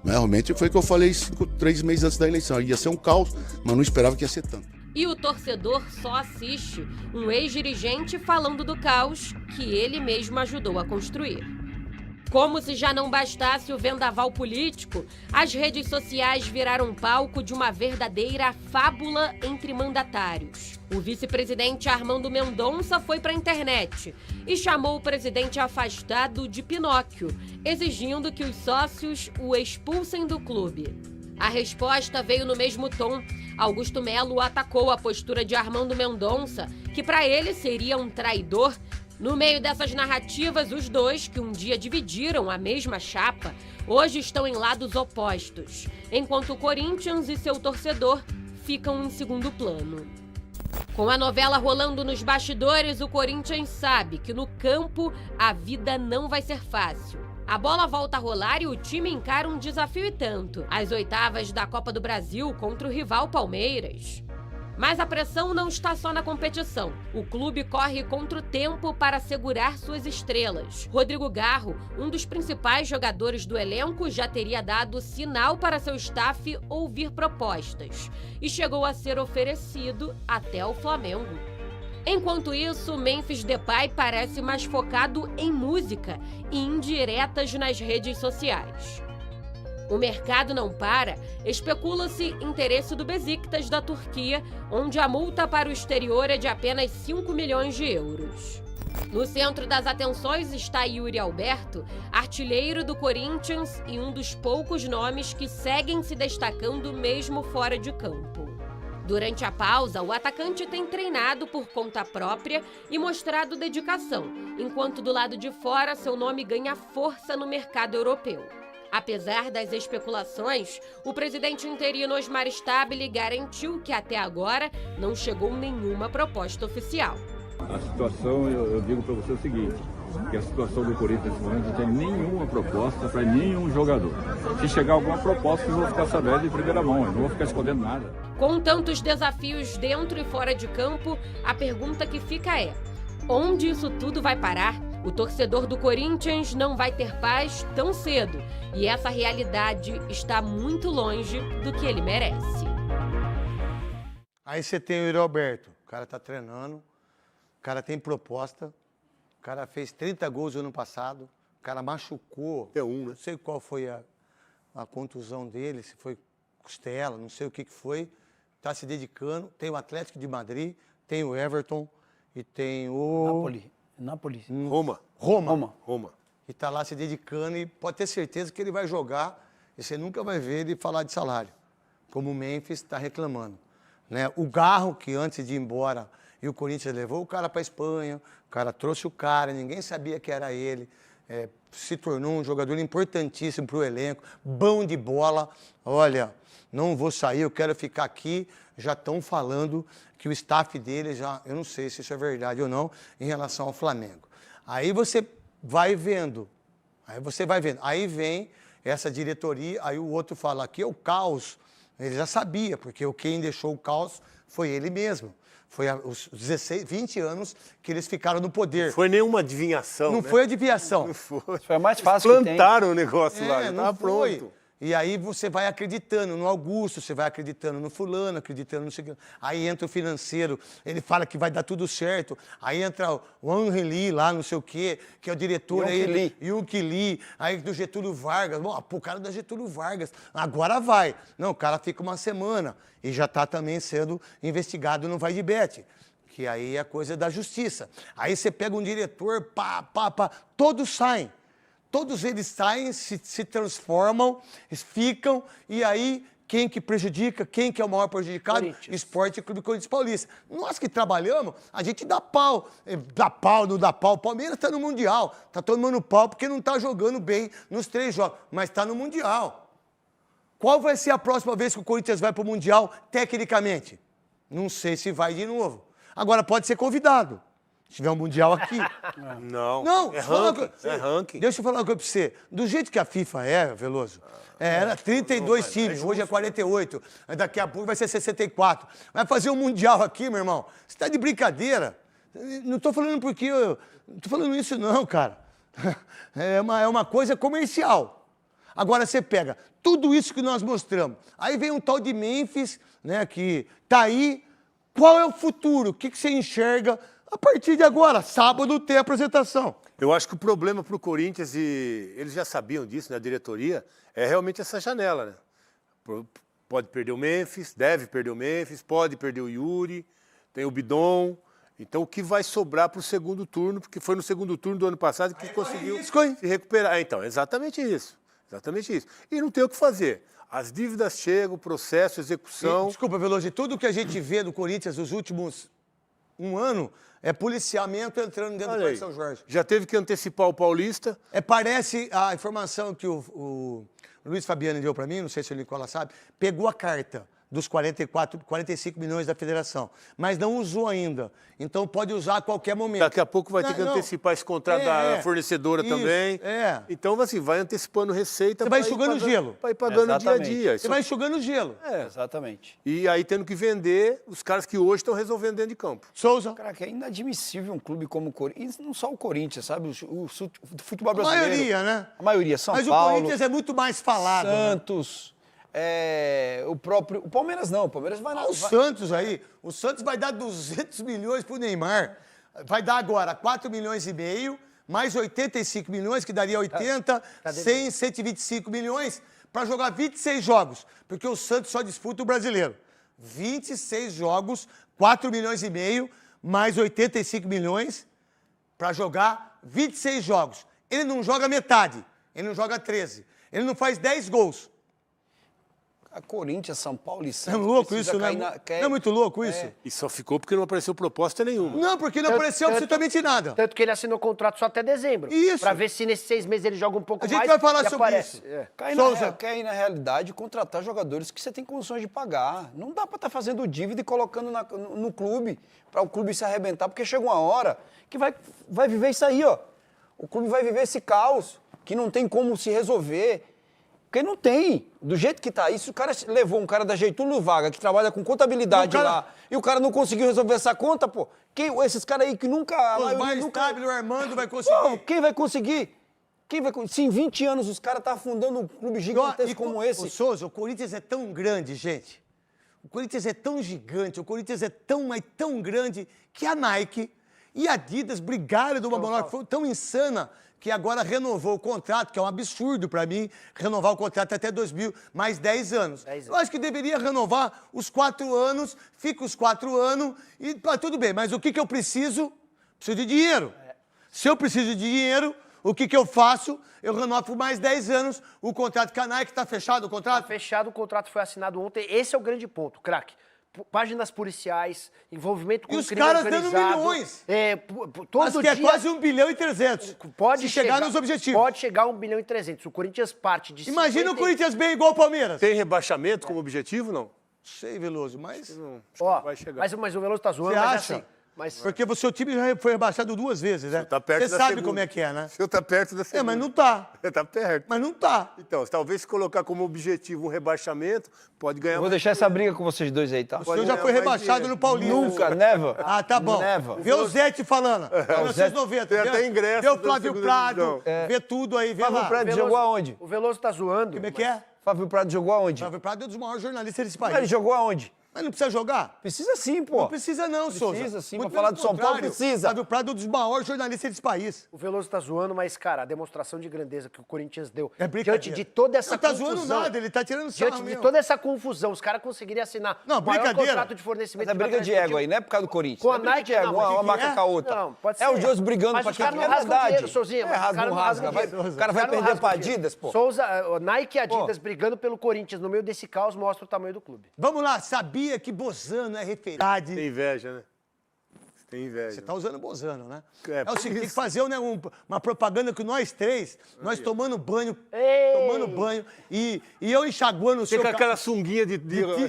Realmente foi o que eu falei 3 meses antes da eleição. Ia ser um caos, mas não esperava que ia ser tanto. E o torcedor só assiste um ex-dirigente falando do caos que ele mesmo ajudou a construir. Como se já não bastasse o vendaval político, as redes sociais viraram palco de uma verdadeira fábula entre mandatários. O vice-presidente Armando Mendonça foi para a internet e chamou o presidente afastado de Pinóquio, exigindo que os sócios o expulsem do clube. A resposta veio no mesmo tom. Augusto Melo atacou a postura de Armando Mendonça, que para ele seria um traidor. No meio dessas narrativas, os dois, que um dia dividiram a mesma chapa, hoje estão em lados opostos, enquanto o Corinthians e seu torcedor ficam em segundo plano. Com a novela rolando nos bastidores, o Corinthians sabe que no campo a vida não vai ser fácil. A bola volta a rolar e o time encara um desafio e tanto: as oitavas da Copa do Brasil contra o rival Palmeiras. Mas a pressão não está só na competição. O clube corre contra o tempo para segurar suas estrelas. Rodrigo Garro, um dos principais jogadores do elenco, já teria dado sinal para seu staff ouvir propostas e chegou a ser oferecido até ao Flamengo. Enquanto isso, Memphis Depay parece mais focado em música e indiretas nas redes sociais. O mercado não para, especula-se interesse do Beşiktaş da Turquia, onde a multa para o exterior é de apenas 5 milhões de euros. No centro das atenções está Yuri Alberto, artilheiro do Corinthians e um dos poucos nomes que seguem se destacando mesmo fora de campo. Durante a pausa, o atacante tem treinado por conta própria e mostrado dedicação, enquanto do lado de fora seu nome ganha força no mercado europeu. Apesar das especulações, o presidente interino Osmar Stabile garantiu que até agora não chegou nenhuma proposta oficial. A situação, eu digo para você o seguinte, que a situação do Corinthians nesse momento não tem nenhuma proposta para nenhum jogador. Se chegar alguma proposta, eu vou ficar sabendo em primeira mão, eu não vou ficar escondendo nada. Com tantos desafios dentro e fora de campo, a pergunta que fica é: onde isso tudo vai parar? O torcedor do Corinthians não vai ter paz tão cedo, e essa realidade está muito longe do que ele merece. Aí você tem o Yuri Alberto, o cara tá treinando, o cara tem proposta, o cara fez 30 gols no ano passado, o cara machucou. É um, né? Não sei qual foi a contusão dele, se foi costela, não sei o que foi. Tá se dedicando. Tem o Atlético de Madrid, tem o Everton e tem o... Napoli. Roma. E tá lá se dedicando e pode ter certeza que ele vai jogar e você nunca vai ver ele falar de salário, como o Memphis está reclamando. Né? O Garro, que antes de ir embora, e o Corinthians levou o cara para a Espanha, o cara trouxe o cara, ninguém sabia que era ele, se tornou um jogador importantíssimo para o elenco, bom de bola. Olha, não vou sair, eu quero ficar aqui. Já estão falando que o staff dele já, eu não sei se isso é verdade ou não, em relação ao Flamengo. Aí você vai vendo, aí vem essa diretoria, aí o outro fala aqui é o caos. Ele já sabia, porque quem deixou o caos foi ele mesmo. Foi os 16, 20 anos que eles ficaram no poder. Não foi nenhuma adivinhação, Não né? foi adivinhação. Não foi. Foi a mais fácil Eles que tem. plantaram o negócio lá, já não estava foi. pronto. E aí você vai acreditando no Augusto, você vai acreditando no fulano, acreditando no seguinte. Aí entra o financeiro, ele fala que vai dar tudo certo. Aí entra o Angeli lá, não sei o quê, que é o diretor. Yunque Lee, aí do Getúlio Vargas. Bom, o cara da Getúlio Vargas, agora vai. Não, o cara fica uma semana e já está também sendo investigado no Vai de Bet, que aí é coisa da justiça. Aí você pega um diretor, todos saem. Todos eles saem, se transformam, ficam, e aí quem que prejudica, quem que é o maior prejudicado? Esporte Clube Corinthians Paulista. Nós que trabalhamos, a gente dá pau. Não dá pau. O Palmeiras está no Mundial, está tomando pau porque não está jogando bem nos 3 jogos, mas está no Mundial. Qual vai ser a próxima vez que o Corinthians vai para o Mundial, tecnicamente? Não sei se vai de novo. Agora pode ser convidado. Se tiver um Mundial aqui. Não, é ranking. Deixa eu falar uma coisa pra você. Do jeito que a FIFA é, Veloso, era 32 times, hoje é 48. Daqui a pouco vai ser 64. Vai fazer um Mundial aqui, meu irmão. Você tá de brincadeira. Não tô falando porque eu... Não tô falando isso não, cara. É uma coisa comercial. Agora você pega tudo isso que nós mostramos. Aí vem um tal de Memphis, né, que tá aí. Qual é o futuro? O que você enxerga? A partir de agora, sábado, tem a apresentação. Eu acho que o problema para o Corinthians, e eles já sabiam disso, né, a diretoria, é realmente essa janela, né? Pode perder o Memphis, deve perder o Memphis, pode perder o Yuri, tem o Bidon. Então, o que vai sobrar para o segundo turno, porque foi no segundo turno do ano passado que conseguiu se recuperar. Então, exatamente isso. Exatamente isso. E não tem o que fazer. As dívidas chegam, processo, execução... Desculpa, Veloso, tudo que a gente vê do Corinthians nos últimos um ano é policiamento entrando dentro do Parque São Jorge. Já teve que antecipar o Paulista. Parece a informação que o Luiz Fabiano deu para mim, não sei se o Nicola sabe, pegou a carta dos 45 milhões da federação, mas não usou ainda. Então pode usar a qualquer momento. Daqui a pouco vai ter que antecipar esse contrato da fornecedora também. Então, assim, vai antecipando receita. Você vai enxugando gelo. Vai pagando dia a dia. Você vai enxugando gelo. Exatamente. E aí tendo que vender os caras que hoje estão resolvendo dentro de campo. Souza. Cara, que é inadmissível um clube como o Corinthians, e não só o Corinthians, sabe? O futebol brasileiro. A maioria, né? A maioria, São Paulo. Mas o Corinthians é muito mais falado. Santos. Né? O Palmeiras não, o Palmeiras vai... O Santos aí, o Santos vai dar 200 milhões pro Neymar. Vai dar agora 4 milhões e meio, mais 85 milhões, que daria 80, 100, 125 milhões, para jogar 26 jogos, porque o Santos só disputa o brasileiro. 26 jogos, 4 milhões e meio, mais 85 milhões, para jogar 26 jogos. Ele não joga metade, ele não joga 13, ele não faz 10 gols. A Corinthians, São Paulo e É Santos... louco isso, né? Não é muito louco isso? E só ficou porque não apareceu proposta nenhuma. Não, porque não apareceu absolutamente nada. Tanto que ele assinou contrato só até dezembro. Isso. Pra ver se nesses 6 meses ele joga um pouco A mais. gente vai falar e sobre aparece. isso. Quer ir na realidade contratar jogadores que você tem condições de pagar. Não dá pra estar fazendo dívida e colocando no clube, para o clube se arrebentar, porque chega uma hora que vai viver isso aí, ó. O clube vai viver esse caos, que não tem como se resolver. Porque não tem. Do jeito que tá isso, o cara levou um cara da Getúlio Vargas, que trabalha com contabilidade lá, e o cara não conseguiu resolver essa conta, pô. Esses caras aí que nunca... O mais estável, o Armando vai conseguir. Pô, quem vai conseguir? Se em 20 anos os caras estão afundando um clube gigantesco como esse... O Souza, o Corinthians é tão grande, gente. O Corinthians é tão gigante, o Corinthians é tão, mas tão grande, que a Nike e a Adidas brigaram de uma maneira que foi tão insana que agora renovou o contrato, que é um absurdo para mim, renovar o contrato até 2000, mais 10 anos. Eu acho que deveria renovar os 4 anos, fica os 4 anos e tudo bem. Mas o que eu preciso? Preciso de dinheiro. Se eu preciso de dinheiro, o que eu faço? Eu renovo por mais 10 anos o contrato com a Nike. Está fechado o contrato? Tá fechado, o contrato foi assinado ontem. Esse é o grande ponto, craque. Páginas policiais, envolvimento com e os crime caras organizado. dando milhões. Todo Mas que dia, é quase 1 bilhão e 300. Pode chegar nos objetivos. Pode chegar a 1 bilhão e 300. O Corinthians parte de... Imagina o Corinthians bem igual o Palmeiras. Tem rebaixamento como objetivo, não? Sei, Veloso, mas... Não vai chegar. Mas o Veloso tá zoando, Você mas acha? assim... Mas... Porque o seu time já foi rebaixado 2 vezes, né? Tá perto Você da sabe segunda. como é que é, né? O senhor tá perto da segunda. Mas não tá. Tá perto. Mas não tá. Então, talvez se colocar como objetivo um rebaixamento, pode ganhar Eu vou mais deixar essa briga com vocês dois aí, tá? O senhor já foi rebaixado no Paulista. Nunca, never. Ah, tá bom. Never. Vê o Zete falando. 1990. Tem até ingresso Vê o da Flávio segunda Prado. divisão. Vê tudo aí, vê Flávio lá. Prado jogou aonde? O Veloso tá zoando. Como é que é? Flávio Prado jogou aonde? Flávio Prado é um dos maiores jornalistas desse Ele país. jogou aonde? Mas não precisa jogar? Precisa sim, pô. Não precisa não, Souza. Precisa sim, Muito pra falar pelo do São Paulo contrário. precisa. Flávio Prado é um dos maiores jornalistas desse país. O Veloso tá zoando, mas, cara, a demonstração de grandeza que o Corinthians deu É brincadeira. diante de toda essa Não tá confusão... zoando nada, ele tá tirando sarro Diante de mesmo. toda essa confusão, os caras conseguiriam assinar Não, o maior brincadeira. contrato de fornecimento... Mas é briga de ego aí, não é por causa do Corinthians. Com a é briga Nike, de ego, não, mas uma que marca é? com a outra. Não, pode É ser. os dois brigando Mas pra os quem caras é não rasgam verdade. dinheiro, Souzinha, mas os rasga, caras não não rasga. rasgam dinheiro. O cara vai Os caras não perder pra rasgam dinheiro. Adidas, pô. Souza, Nike e Adidas brigando pelo Corinthians no meio desse caos mostra o tamanho do clube. Vamos lá, sabia que Bozano é referência? Tem inveja, né? Tem inveja. Você tá usando Bozano, né? É, É o por seguinte, tem que isso. fazer uma propaganda com nós três, nós tomando banho, e eu enxaguando o Tem seu... com aquela sunguinha de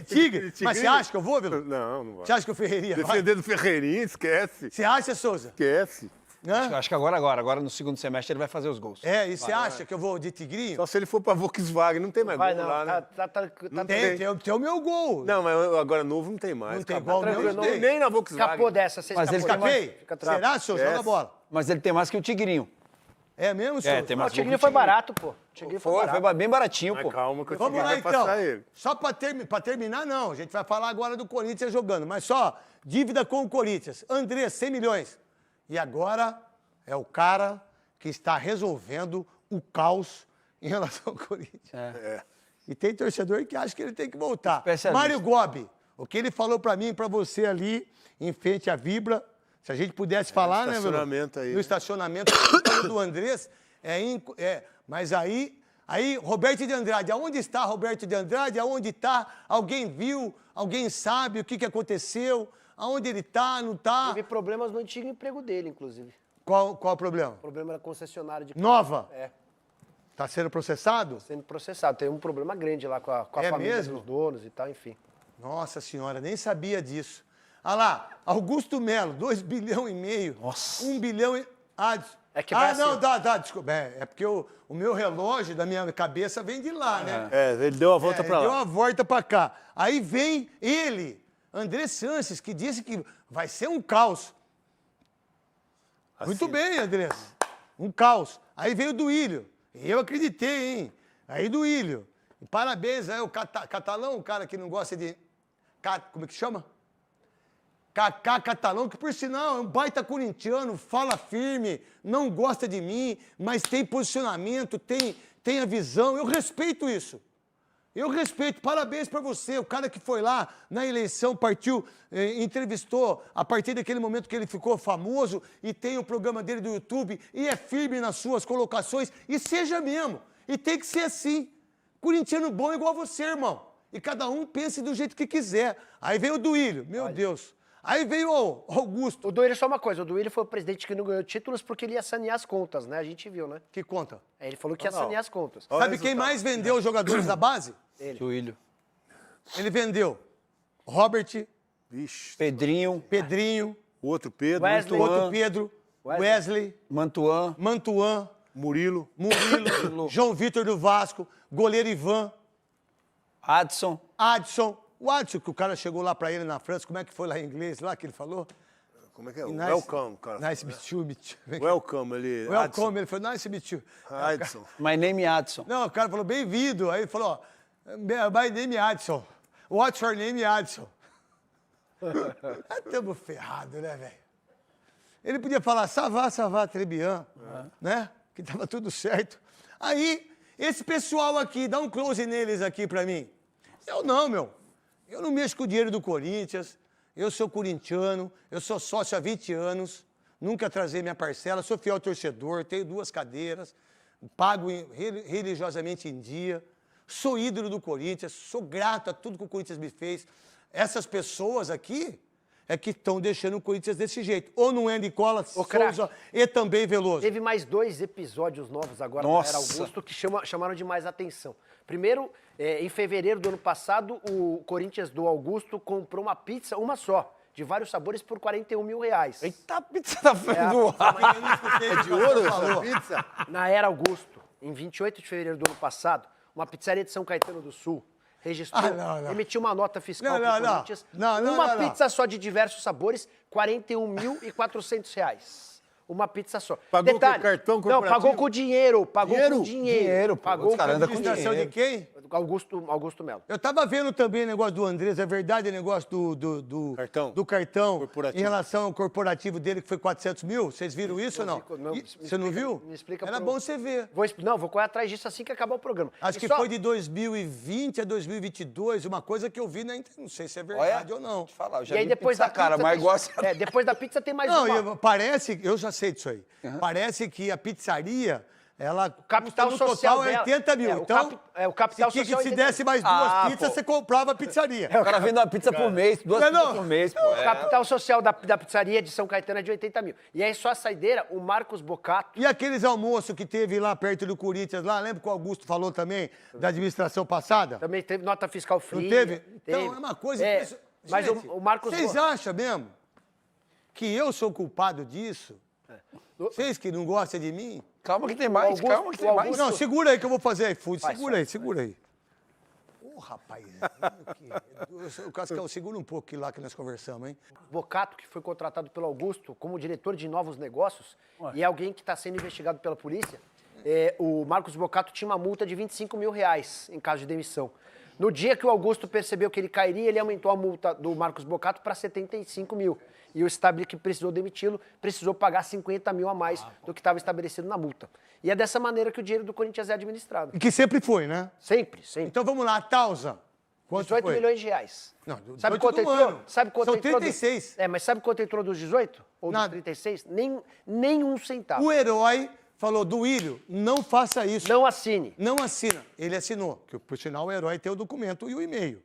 tigre. Mas você acha que eu vou, Velo? Não, não vai. Você acha que o Ferreirinha vai? Defendendo o Ferreirinha, esquece. Você acha, Souza? Esquece. Hã? Acho que agora no segundo semestre ele vai fazer os gols. É, e você acha que eu vou de tigrinho? Só se ele for pra Volkswagen, não tem mais Vai gol não, lá, né? Não tem o meu gol. Não, mas agora novo não tem mais. Não tem acabou. igual o meu, não tem. Nem na Volkswagen. Escapou dessa, você Mas ele escapou. fica Escapei? Fica tranquilo. Será, Souza? Joga a bola. Mas ele tem mais que o Tigrinho. É mesmo, Souza? tem O mais Tigrinho foi barato, pô. O Tigrinho foi Foi barato. bem baratinho, Mas pô. calma que eu Vamos lá, vai então. passar ele. Só pra terminar, não. A gente vai falar agora do Corinthians jogando. Mas só, dívida com o Corinthians. André, 100 milhões. E agora é o cara que está resolvendo o caos em relação ao Corinthians. E tem torcedor que acha que ele tem que voltar. Especialista. Mário Gobi, o que ele falou pra mim e pra você ali, em frente à Vibra, se a gente pudesse falar, né, Velo? estacionamento aí, No né? estacionamento do Andrés, mas aí, Roberto de Andrade, aonde está Roberto de Andrade? Aonde está? Alguém viu? Alguém sabe o que aconteceu? Aonde ele está? Não está? Teve problemas no antigo emprego dele, inclusive. Qual o problema? O problema era concessionário de... Nova? É. Está sendo processado? Sendo processado. Tem um problema grande lá com a É família mesmo? dos donos e tal, enfim. Nossa senhora, nem sabia disso. Olha lá, Augusto Melo, 2 bilhões e meio. Nossa. 1 bilhão e... É que vai não, assim. dá, desculpa. É porque o meu relógio da minha cabeça vem de lá, né? Ele deu a volta pra Ele deu lá. uma volta pra cá. Aí vem ele, André Sanches, que disse que vai ser um caos. Muito bem, André. Um caos. Aí veio o Duílio. E eu acreditei, hein? Aí Duílio. Parabéns aí, o Catalão, o cara que não gosta de... Como é que chama? Kaká Catalão, que por sinal é um baita corintiano, fala firme, não gosta de mim, mas tem posicionamento, tem a visão. Eu respeito isso. Eu respeito. Parabéns para você, o cara que foi lá na eleição, partiu, entrevistou a partir daquele momento que ele ficou famoso e tem o programa dele do YouTube e é firme nas suas colocações. E seja mesmo. E tem que ser assim. Corintiano bom é igual você, irmão. E cada um pense do jeito que quiser. Aí veio o Duílio, meu Deus. Aí veio o Augusto. O Duílio, só uma coisa, o Duílio foi o presidente que não ganhou títulos porque ele ia sanear as contas, né? A gente viu, né? Que conta? Ele falou que ia sanear as contas. Sabe quem mais vendeu os jogadores da base? Duílio. Ele vendeu Robert, Vixe. Pedrinho. O outro Pedro. Wesley. outro Pedro, Wesley, Mantuan. Murilo. João Vitor do Vasco, goleiro Ivan, Adson. O Adson, que o cara chegou lá pra ele na França, como é que foi lá em inglês, lá que ele falou? Como é que é? Nice- Welcome, cara. Nice to meet you. Welcome, ele... Welcome, ele falou, nice to meet you. Adson. My name is Adson. Não, o cara falou, bem-vindo. Aí ele falou, my name is Adson. What's your name, Adson? Estamos ferrados, né, velho? Ele podia falar, ça va, très bien, né? Que tava tudo certo. Aí, esse pessoal aqui, dá um close neles aqui pra mim. Eu não mexo com o dinheiro do Corinthians, eu sou corintiano, eu sou sócio há 20 anos, nunca atrasei minha parcela, sou fiel torcedor, tenho 2 cadeiras, pago religiosamente em dia, sou ídolo do Corinthians, sou grato a tudo que o Corinthians me fez. Essas pessoas aqui é que estão deixando o Corinthians desse jeito. Ou não é Nicola Souza e também Veloso. Teve mais 2 episódios novos agora Nossa. da Era Augusto que chamaram de mais atenção. Primeiro, em fevereiro do ano passado, o Corinthians do Augusto comprou uma pizza, uma só, de vários sabores, por R$41 mil. Eita, a pizza tá frente do É de ouro essa pizza? Na Era Augusto, em 28 de fevereiro do ano passado, uma pizzaria de São Caetano do Sul registrou, emitiu uma nota fiscal para o Corinthians, uma pizza só de diversos sabores, R$41.400. Uma pizza só. Pagou com cartão corporativo? Não, pagou com dinheiro. Pagou com dinheiro. Pagou com Administração de quem? Augusto Melo. Eu tava vendo também o negócio do Andrés, é verdade o negócio do cartão Corporativo. em relação ao corporativo dele, que foi 400 mil? Vocês viram isso ou não? Você não viu? Me explica. Era bom você ver. Vou correr atrás disso assim que acabar o programa. Acho que foi de 2020 a 2022, uma coisa que eu vi na internet, não sei se é verdade ou não. Falar, eu já E aí vi depois pizza da cara, pizza mas tem- gosta... depois da pizza tem mais Não, uma. parece, eu já sei disso aí, parece que a pizzaria, ela O capital custa no social total é dela- 80 mil. Então, o capital se social é se 80 desse mais 2 pizzas, pô. você comprava a pizzaria. O cara vende uma pizza por mês, 2 Não, pizzas não. por mês, pô. O capital social da pizzaria de São Caetano é de 80 mil. E aí só a saideira, o Marcos Bocato. E aqueles almoços que teve lá perto do Corinthians, lá, lembra que o Augusto falou também, da administração passada? Também teve nota fiscal fria. Não teve? Então, é uma coisa... Mas Gente, o Marcos vocês acham mesmo que eu sou culpado disso? Vocês que não gostam de mim? Calma que tem mais, calma que tem mais. Não, segura aí que eu vou fazer iFood. Segura aí. Ô, rapaz. O Cascão, segura um pouco lá que nós conversamos, hein? Bocato, que foi contratado pelo Augusto como diretor de novos negócios, e é alguém que está sendo investigado pela polícia, o Marcos Bocato tinha uma multa de R$25 mil em caso de demissão. No dia que o Augusto percebeu que ele cairia, ele aumentou a multa do Marcos Bocato para 75 mil. E o Stabile, que precisou demiti-lo, precisou pagar 50 mil a mais do que estava estabelecido na multa. E é dessa maneira que o dinheiro do Corinthians é administrado. E que sempre foi, né? Sempre. Então vamos lá, Tausa. Quanto 18 foi? milhões de reais. Não, Sabe 18 quanto do entrou? ano. Sabe quanto São entrou 36. Mas sabe quanto entrou dos 18? Ou dos Nada. 36? Nem um centavo. O herói falou, Duílio, não faça isso. Não assine. Não assina. Ele assinou, que por sinal o herói tem o documento e o e-mail.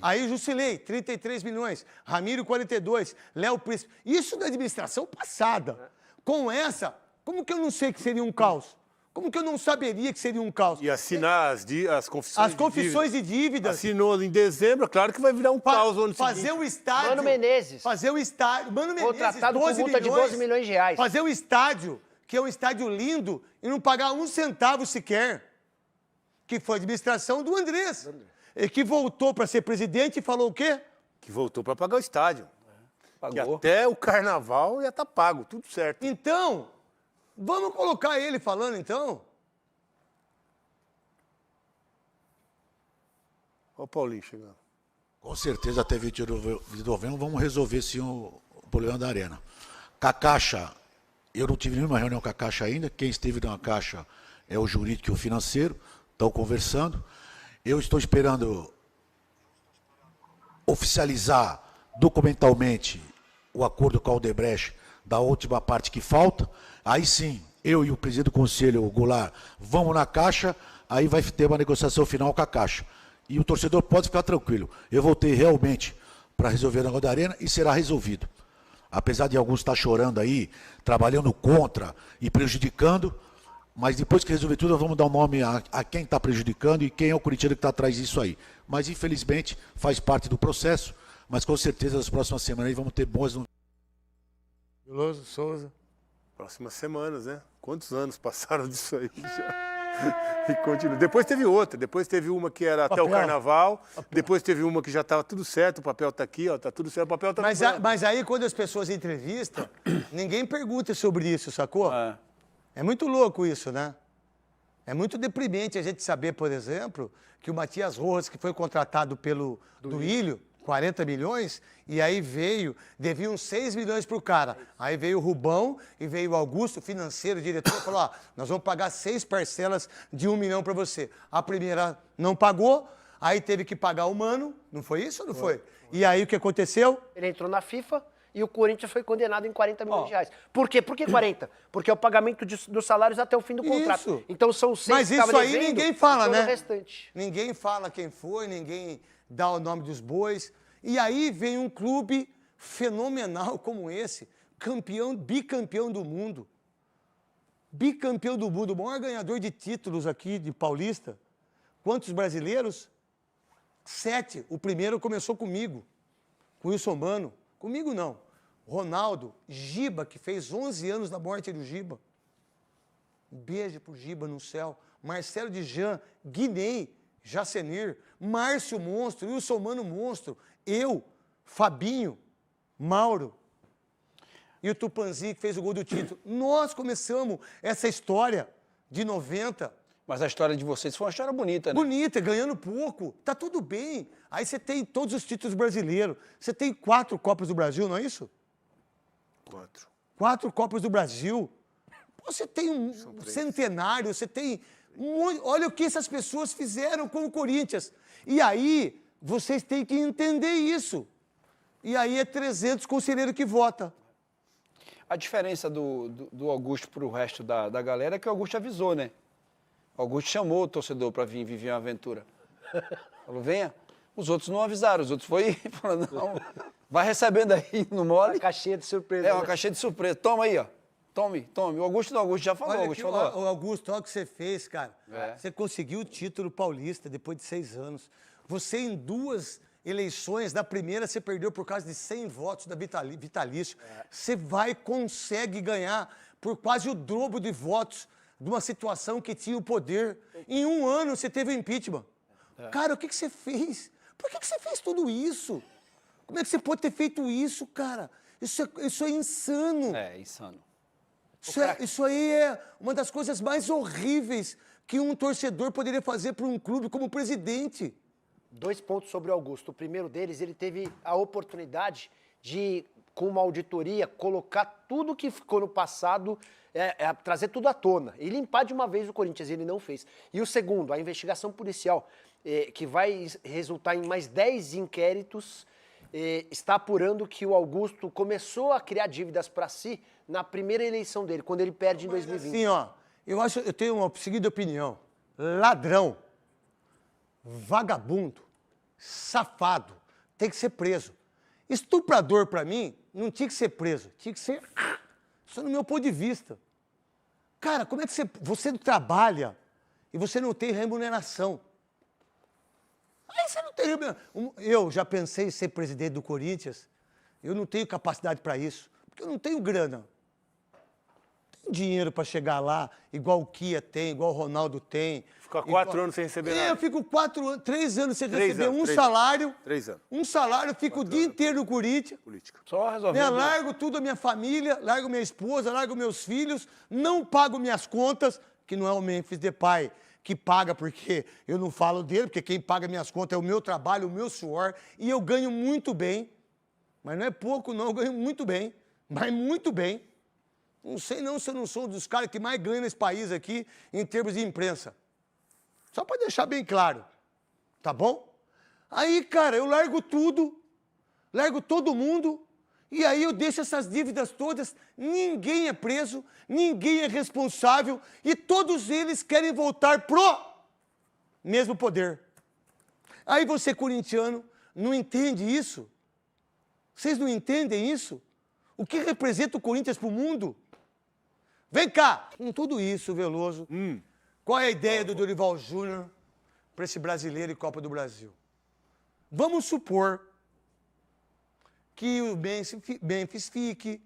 Aí Jusilei, 33 milhões. Ramiro, 42. Léo Príncipe. Isso da administração passada. Com essa, como que eu não sei que seria um caos? Como que eu não saberia que seria um caos? E assinar as confissões As confissões de dívidas. Assinou em dezembro, claro que vai virar um caos no ano Fazer seguinte. o estádio. Mano Menezes. Fazer o estádio. Mano Menezes, Contratado com multa de 12 milhões de reais. Fazer o estádio, que é um estádio lindo, e não pagar um centavo sequer. Que foi a administração do Andrés. E que voltou para ser presidente e falou o quê? Que voltou para pagar o estádio. Que Pagou. até o carnaval ia estar pago, tudo certo. Então, vamos colocar ele falando, então. Olha o Paulinho chegando. Com certeza, até 20 de novembro, vamos resolver sim o problema da Arena. Com a Caixa, eu não tive nenhuma reunião com a Caixa ainda. Quem esteve na Caixa é o jurídico e o financeiro. Estão conversando. Eu estou esperando oficializar documentalmente o acordo com a Odebrecht da última parte que falta. Aí sim, eu e o presidente do conselho, o Goulart, vamos na Caixa, aí vai ter uma negociação final com a Caixa. E o torcedor pode ficar tranquilo. Eu voltei realmente para resolver o negócio da Arena e será resolvido. Apesar de alguns estar chorando aí, trabalhando contra e prejudicando, mas depois que resolver tudo, nós vamos dar um nome a quem está prejudicando e quem é o corintiano que está atrás disso aí. Mas, infelizmente, faz parte do processo, mas com certeza nas próximas semanas aí vamos ter boas notícias. Veloso, Souza. Próximas semanas, né? Quantos anos passaram disso aí já? E continua. Depois teve outra. Depois teve uma que era até o Carnaval. Depois teve uma que já estava tudo certo. O papel está aqui, ó. Tá tudo certo. O papel está mas aí, quando as pessoas entrevistam, ninguém pergunta sobre isso, sacou? É muito louco isso, né? É muito deprimente a gente saber, por exemplo, que o Matias Rojas, que foi contratado pelo Duílio, 40 milhões, e aí deviam 6 milhões para o cara. Aí veio o Rubão e veio o Augusto, financeiro, diretor, e falou, nós vamos pagar 6 parcelas de 1 milhão para você. A primeira não pagou, aí teve que pagar o Mano, não foi isso ou não foi? E aí o que aconteceu? Ele entrou na FIFA e o Corinthians foi condenado em 40 milhões de reais. Por quê? Por que 40? Porque é o pagamento dos salários até o fim do contrato. Isso. Então são 6 Mas isso aí ninguém fala, né? O restante. Ninguém fala quem foi, ninguém dá o nome dos bois. E aí vem um clube fenomenal como esse, bicampeão do mundo. Bicampeão do mundo, o maior ganhador de títulos aqui de Paulista. Quantos brasileiros? 7. O primeiro começou comigo, com o Wilson Mano. Comigo não. Ronaldo, Giba, que fez 11 anos da morte do Giba. Um beijo pro Giba no céu. Marcelo de Jean, Guinei, Jacenir, Márcio Monstro, Wilson Mano Monstro, eu, Fabinho, Mauro e o Tupanzinho que fez o gol do título. Nós começamos essa história de 90. Mas a história de vocês foi uma história bonita, né? Bonita, ganhando pouco. Tá tudo bem. Aí você tem todos os títulos brasileiros. Você tem 4 Copas do Brasil, não é isso? 4. 4 Copas do Brasil. Você tem um centenário, você tem... Olha o que essas pessoas fizeram com o Corinthians. E aí, vocês têm que entender isso. E aí é 300 conselheiros que votam. A diferença do Augusto para o resto da galera é que o Augusto avisou, né? O Augusto chamou o torcedor para vir viver uma aventura. Falou, venha. Os outros não avisaram, os outros foi falando, não, vai recebendo aí no mole. Uma caixinha de surpresa. É, uma caixinha de surpresa. Toma aí, ó. Tome. O Augusto já falou. Olha Augusto aqui, falou. o Augusto, olha o que você fez, cara. Você conseguiu o título paulista depois de 6 anos. Você, em 2 eleições, da primeira você perdeu por causa de 100 votos da vitalício. Você consegue ganhar por quase o dobro de votos de uma situação que tinha o poder. Em 1 ano você teve o impeachment. Cara, o que você fez? Por que você fez tudo isso? Como é que você pode ter feito isso, cara? Isso é insano. É, insano. Isso aí é uma das coisas mais horríveis que um torcedor poderia fazer para um clube como presidente. 2 pontos sobre o Augusto. O primeiro deles, ele teve a oportunidade de, com uma auditoria, colocar tudo que ficou no passado, trazer tudo à tona e limpar de uma vez o Corinthians. Ele não fez. E o segundo, a investigação policial, que vai resultar em mais 10 inquéritos, está apurando que o Augusto começou a criar dívidas para si na primeira eleição dele, quando ele perde em 2020. Sim, ó, eu tenho uma seguinte opinião. Ladrão, vagabundo, safado, tem que ser preso. Estuprador, para mim, não tinha que ser preso, tinha que ser... Isso é no meu ponto de vista. Cara, como é que você trabalha e você não tem remuneração? Aí você não tem remuneração. Eu já pensei em ser presidente do Corinthians, eu não tenho capacidade para isso, porque eu não tenho grana. Não tenho dinheiro para chegar lá, igual o Kia tem, igual o Ronaldo tem. Ficar 4 anos sem receber nada. Eu fico 3 anos sem 3 receber anos, salário. 3 anos. Um salário, fico o dia inteiro no Corinthians. Política. Só resolvendo. Largo tudo a minha família, largo minha esposa, largo meus filhos, não pago minhas contas, que não é o Memphis Depay que paga, porque eu não falo dele, porque quem paga minhas contas é o meu trabalho, o meu suor, e eu ganho muito bem. Mas não é pouco, não, eu ganho muito bem, mas muito bem. Não sei não se eu não sou um dos caras que mais ganha nesse país aqui, em termos de imprensa. Só para deixar bem claro, tá bom? Aí, cara, eu largo tudo, largo todo mundo, e aí eu deixo essas dívidas todas, ninguém é preso, ninguém é responsável, e todos eles querem voltar pro mesmo poder. Aí você, corintiano, não entende isso? Vocês não entendem isso? O que representa o Corinthians pro mundo? Vem cá! Com tudo isso, Veloso, qual é a ideia do Dorival Júnior para esse brasileiro e Copa do Brasil? Vamos supor que o Memphis fique,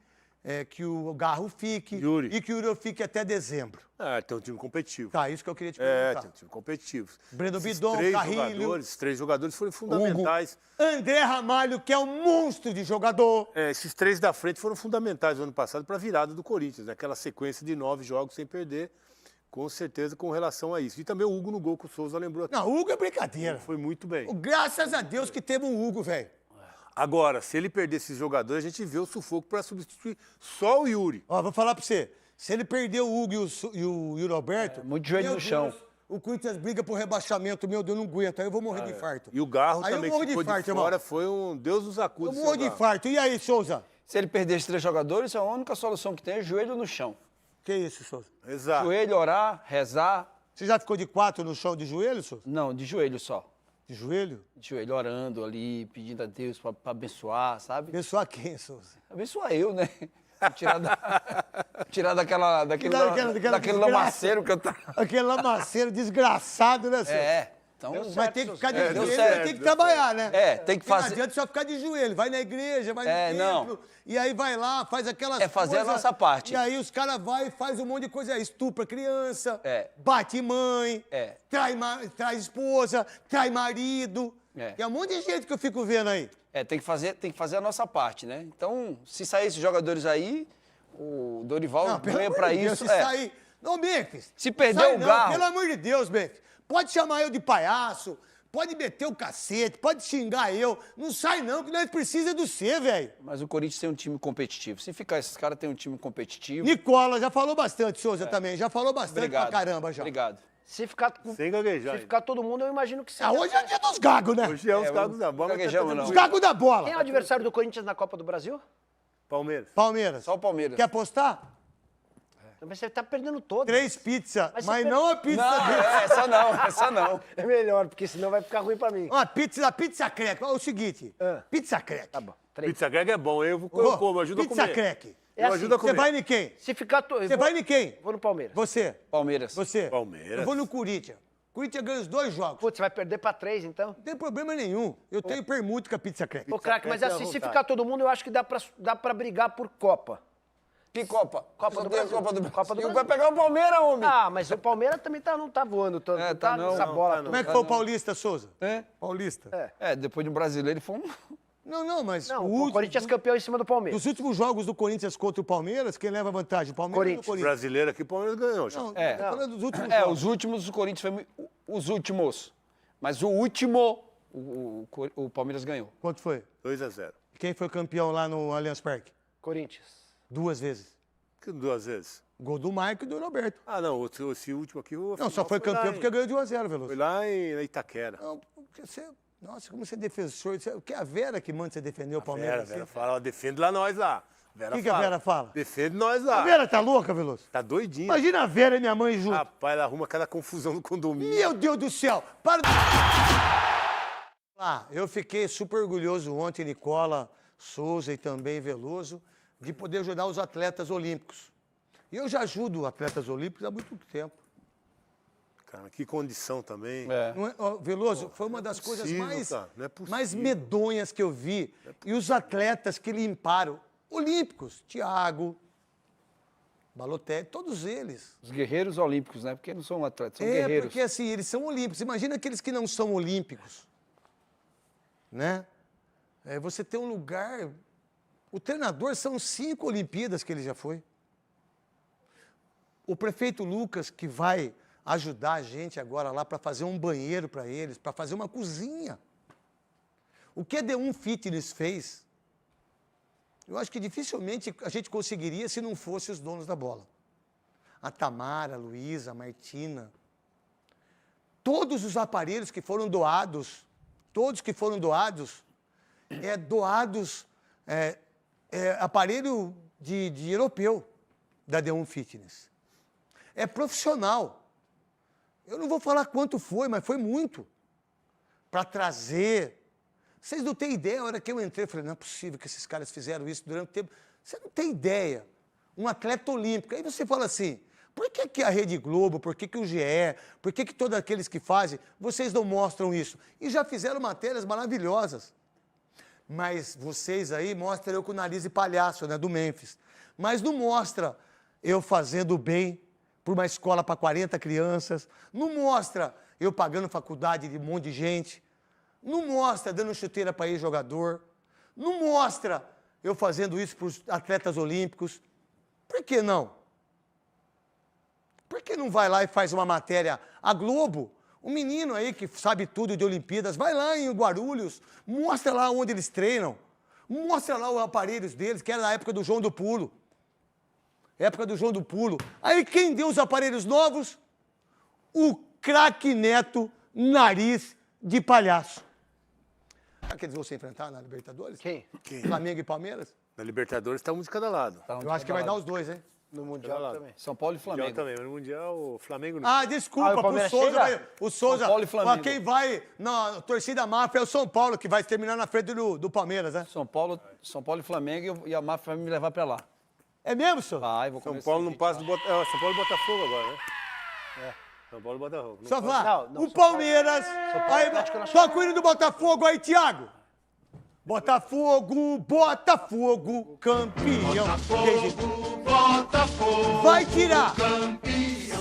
que o Garro fique e que o Yuri fique até dezembro. Tem um time competitivo. Tá, isso que eu queria te perguntar. Tem um time competitivo. Breno Bidon, Carrilho... Esses 3 jogadores foram fundamentais. Hugo, André Ramalho, que é um monstro de jogador. Esses 3 da frente foram fundamentais no ano passado para a virada do Corinthians, né? Aquela sequência de 9 jogos sem perder, com certeza com relação a isso. E também o Hugo no gol que o Souza lembrou. Não, o Hugo é brincadeira. Foi muito bem. Graças a Deus que teve um Hugo, velho. Agora, se ele perder esses jogadores, a gente vê o sufoco para substituir só o Yuri. Ó, vou falar para você. Se ele perder o Hugo e o Yuri Alberto... muito joelho no chão. O Corinthians briga por rebaixamento, meu Deus, não aguento. Aí eu vou morrer de infarto. E o Garro aí também, eu morro que ficou de infarto, fora, irmão. foi um Deus nos acuda. Eu morro de infarto. E aí, Souza? Se ele perder esses 3 jogadores, a única solução que tem é joelho no chão. Que isso, Souza? Exato. Joelho, orar, rezar. Você já ficou de 4 no chão de joelho, Souza? Não, de joelho só. De joelho? De joelho, orando ali, pedindo a Deus para abençoar, sabe? Abençoar quem, Souza? Abençoar eu, né? Tirar daquele lamaceiro que eu tava. Aquele lamaceiro desgraçado, né, Souza? Então, vai ter que ficar de joelho, deu vai certo, ter que trabalhar, né? tem que fazer. Não adianta só ficar de joelho, vai na igreja, vai no templo, e aí vai lá, faz aquelas coisas. fazer a nossa parte. E aí os caras vão e faz um monte de coisa, estupra criança, bate mãe, traz esposa, trai marido. Tem um monte de gente que eu fico vendo aí. Tem que fazer a nossa parte, né? Então, se sair esses jogadores aí, o Dorival ganha pra isso. Se sair... Não, Memphis. Se perder o Garro... Pelo amor de Deus, Memphis. Pode chamar eu de palhaço, pode meter o cacete, pode xingar eu. Não sai não, que nós precisamos do C, velho. Mas o Corinthians tem um time competitivo. Se ficar, esses caras têm um time competitivo... Nicola, já falou bastante, Souza, também. Já falou bastante pra caramba, já. Obrigado. Se ficar, sem gaguejar. Se ficar todo mundo, eu imagino que seja. Hoje é dia dos gagos, né? Hoje é os gagos da bola. Os gagos da bola. Quem é o adversário do Corinthians na Copa do Brasil? Palmeiras. Só o Palmeiras. Quer apostar? Mas você tá perdendo todo. 3 pizzas, mas não a pizza dele. Essa não. É melhor, porque senão vai ficar ruim pra mim. Ó, pizza crack. Ó, o seguinte, pizza crack. Tá bom. Pizza crack é bom, eu como, ajuda a comer. Pizza crack. Ajuda a comer. Você vai em quem? Se ficar... Você vai em quem? Vou no Palmeiras. Você? Palmeiras. Você? Palmeiras. Eu vou no Corinthians. O Corinthians ganha os 2 jogos. Putz, você vai perder pra 3, então? Não tem problema nenhum. Eu tenho permuta com a pizza crack. Ô, craque, mas assim, se ficar todo mundo, eu acho que dá pra brigar por Copa. Que Copa? Copa do Brasil. Copa do Brasil. Vai pegar o Palmeiras, homem. Ah, mas o Palmeiras também não tá voando tanto. Não, essa bola. Como é que foi o Paulista, Souza? Paulista. Depois de um brasileiro, ele foi Não, mas o Corinthians campeão em cima do Palmeiras. Nos últimos jogos do Corinthians contra o Palmeiras, quem leva vantagem? O Palmeiras ou o Corinthians? Brasileiro aqui, o Palmeiras ganhou. Já. Não, tô falando dos últimos jogos. Os últimos, o Corinthians foi... Os últimos. Mas o último, o Palmeiras ganhou. Quanto foi? 2-0. Quem foi campeão lá no Allianz Parque? Corinthians. 2 vezes. Que 2 vezes? Gol do Marco e do Roberto. Ah, não, esse último aqui... Não, só foi campeão porque ganhou de 1-0, Veloso. Foi lá em Itaquera. Não, porque você... Nossa, como você é defensor. Que é a Vera que manda você defender o Palmeiras. Vera fala, defende lá nós lá. O que a Vera fala? Defende nós lá. A Vera tá louca, Veloso? Tá doidinha. Imagina a Vera e minha mãe junto. Rapaz, ela arruma cada confusão no condomínio. Meu Deus do céu! Para! Eu fiquei super orgulhoso ontem, Nicola, Souza e também Veloso, de poder ajudar os atletas olímpicos. E eu já ajudo atletas olímpicos há muito tempo. Cara, que condição também. Não é, Veloso, foi uma das coisas mais medonhas que eu vi. E os atletas que limparam, olímpicos, Thiago, Balotelli, todos eles. Os guerreiros olímpicos, né? Porque não são atletas, são guerreiros. Porque assim, eles são olímpicos. Imagina aqueles que não são olímpicos, né? Você tem um lugar... O treinador são 5 Olimpíadas que ele já foi. O prefeito Lucas, que vai ajudar a gente agora lá para fazer um banheiro para eles, para fazer uma cozinha. O que a D1 Fitness fez, eu acho que dificilmente a gente conseguiria se não fosse os donos da bola. A Tamara, a Luísa, a Martina. Todos os aparelhos que foram doados, aparelho de europeu da D1 Fitness. É profissional. Eu não vou falar quanto foi, mas foi muito. Para trazer. Vocês não têm ideia, a hora que eu entrei, eu falei, não é possível que esses caras fizeram isso durante o tempo. Você não tem ideia. Um atleta olímpico. Aí você fala assim, por que a Rede Globo, por que o GE, por que todos aqueles que fazem, vocês não mostram isso? E já fizeram matérias maravilhosas. Mas vocês aí mostram eu com o nariz de palhaço, né, do Memphis. Mas não mostra eu fazendo bem por uma escola para 40 crianças. Não mostra eu pagando faculdade de um monte de gente. Não mostra dando chuteira para ex-jogador. Não mostra eu fazendo isso para os atletas olímpicos. Por que não? Por que não vai lá e faz uma matéria? A Globo, um menino aí que sabe tudo de Olimpíadas, vai lá em Guarulhos, mostra lá onde eles treinam, mostra lá os aparelhos deles, que era da época do João do Pulo. Época do João do Pulo. Aí quem deu os aparelhos novos? O craque Neto, nariz de palhaço. Sabe que eles vão se enfrentar na Libertadores? Quem? Flamengo e Palmeiras? Na Libertadores está um de cada lado. Eu acho que vai dar os dois, hein? No Mundial também. São Paulo e Flamengo. Mundial também, mas no Mundial o Flamengo não. Ah, desculpa, o Palmeiras pro Souza. chega? O Souza, São Paulo e Flamengo. quem vai na torcida máfia é o São Paulo, que vai terminar na frente do Palmeiras, né? São Paulo e Flamengo e a máfia vai me levar pra lá. É mesmo, senhor? Vai, vou São começar Paulo a não passa do São Paulo e Botafogo agora, né? São Paulo e Botafogo. Não Só passa. falar, Não, o São Palmeiras. Paulo Aí, é Atlético Nacional. só cuida do Botafogo aí, Thiago. Botafogo, campeão. Vai tirar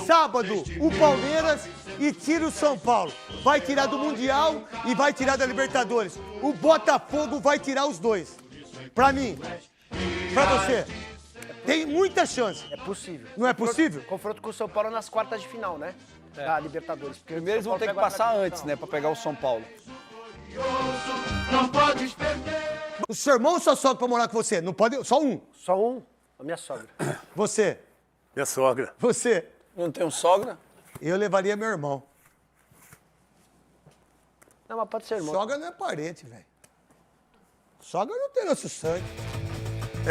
sábado o Palmeiras e tira o São Paulo. Vai tirar do Mundial e vai tirar da Libertadores. O Botafogo vai tirar os dois. Pra mim. Pra você. Tem muita chance. É possível. Não é possível? Confronto com o São Paulo nas quartas de final, né? Da Libertadores. Porque Primeiro eles o São vão ter que Paulo pega o passar Atlético antes, né? Pra pegar o São Paulo. O seu irmão só sobe pra morar com você? Não pode. Só um. Só um, a minha sogra. Você. Minha sogra. Você. Não tenho sogra? Eu levaria meu irmão. Não, mas pode ser irmão. Sogra não é parente, velho. Sogra não tem nosso sangue.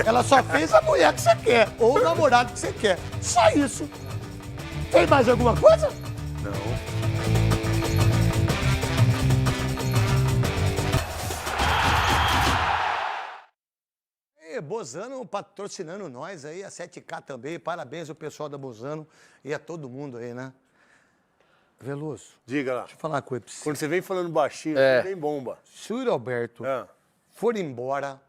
Ela só fez a mulher que você quer, ou o namorado que você quer. Só isso. Tem mais alguma coisa? Não. Bozano patrocinando nós aí, a 7K também. Parabéns ao pessoal da Bozano e a todo mundo aí, né? Veloso, Diga lá. deixa eu falar uma coisa pra você. Quando você vem falando baixinho, tem bomba. Se o Alberto for embora,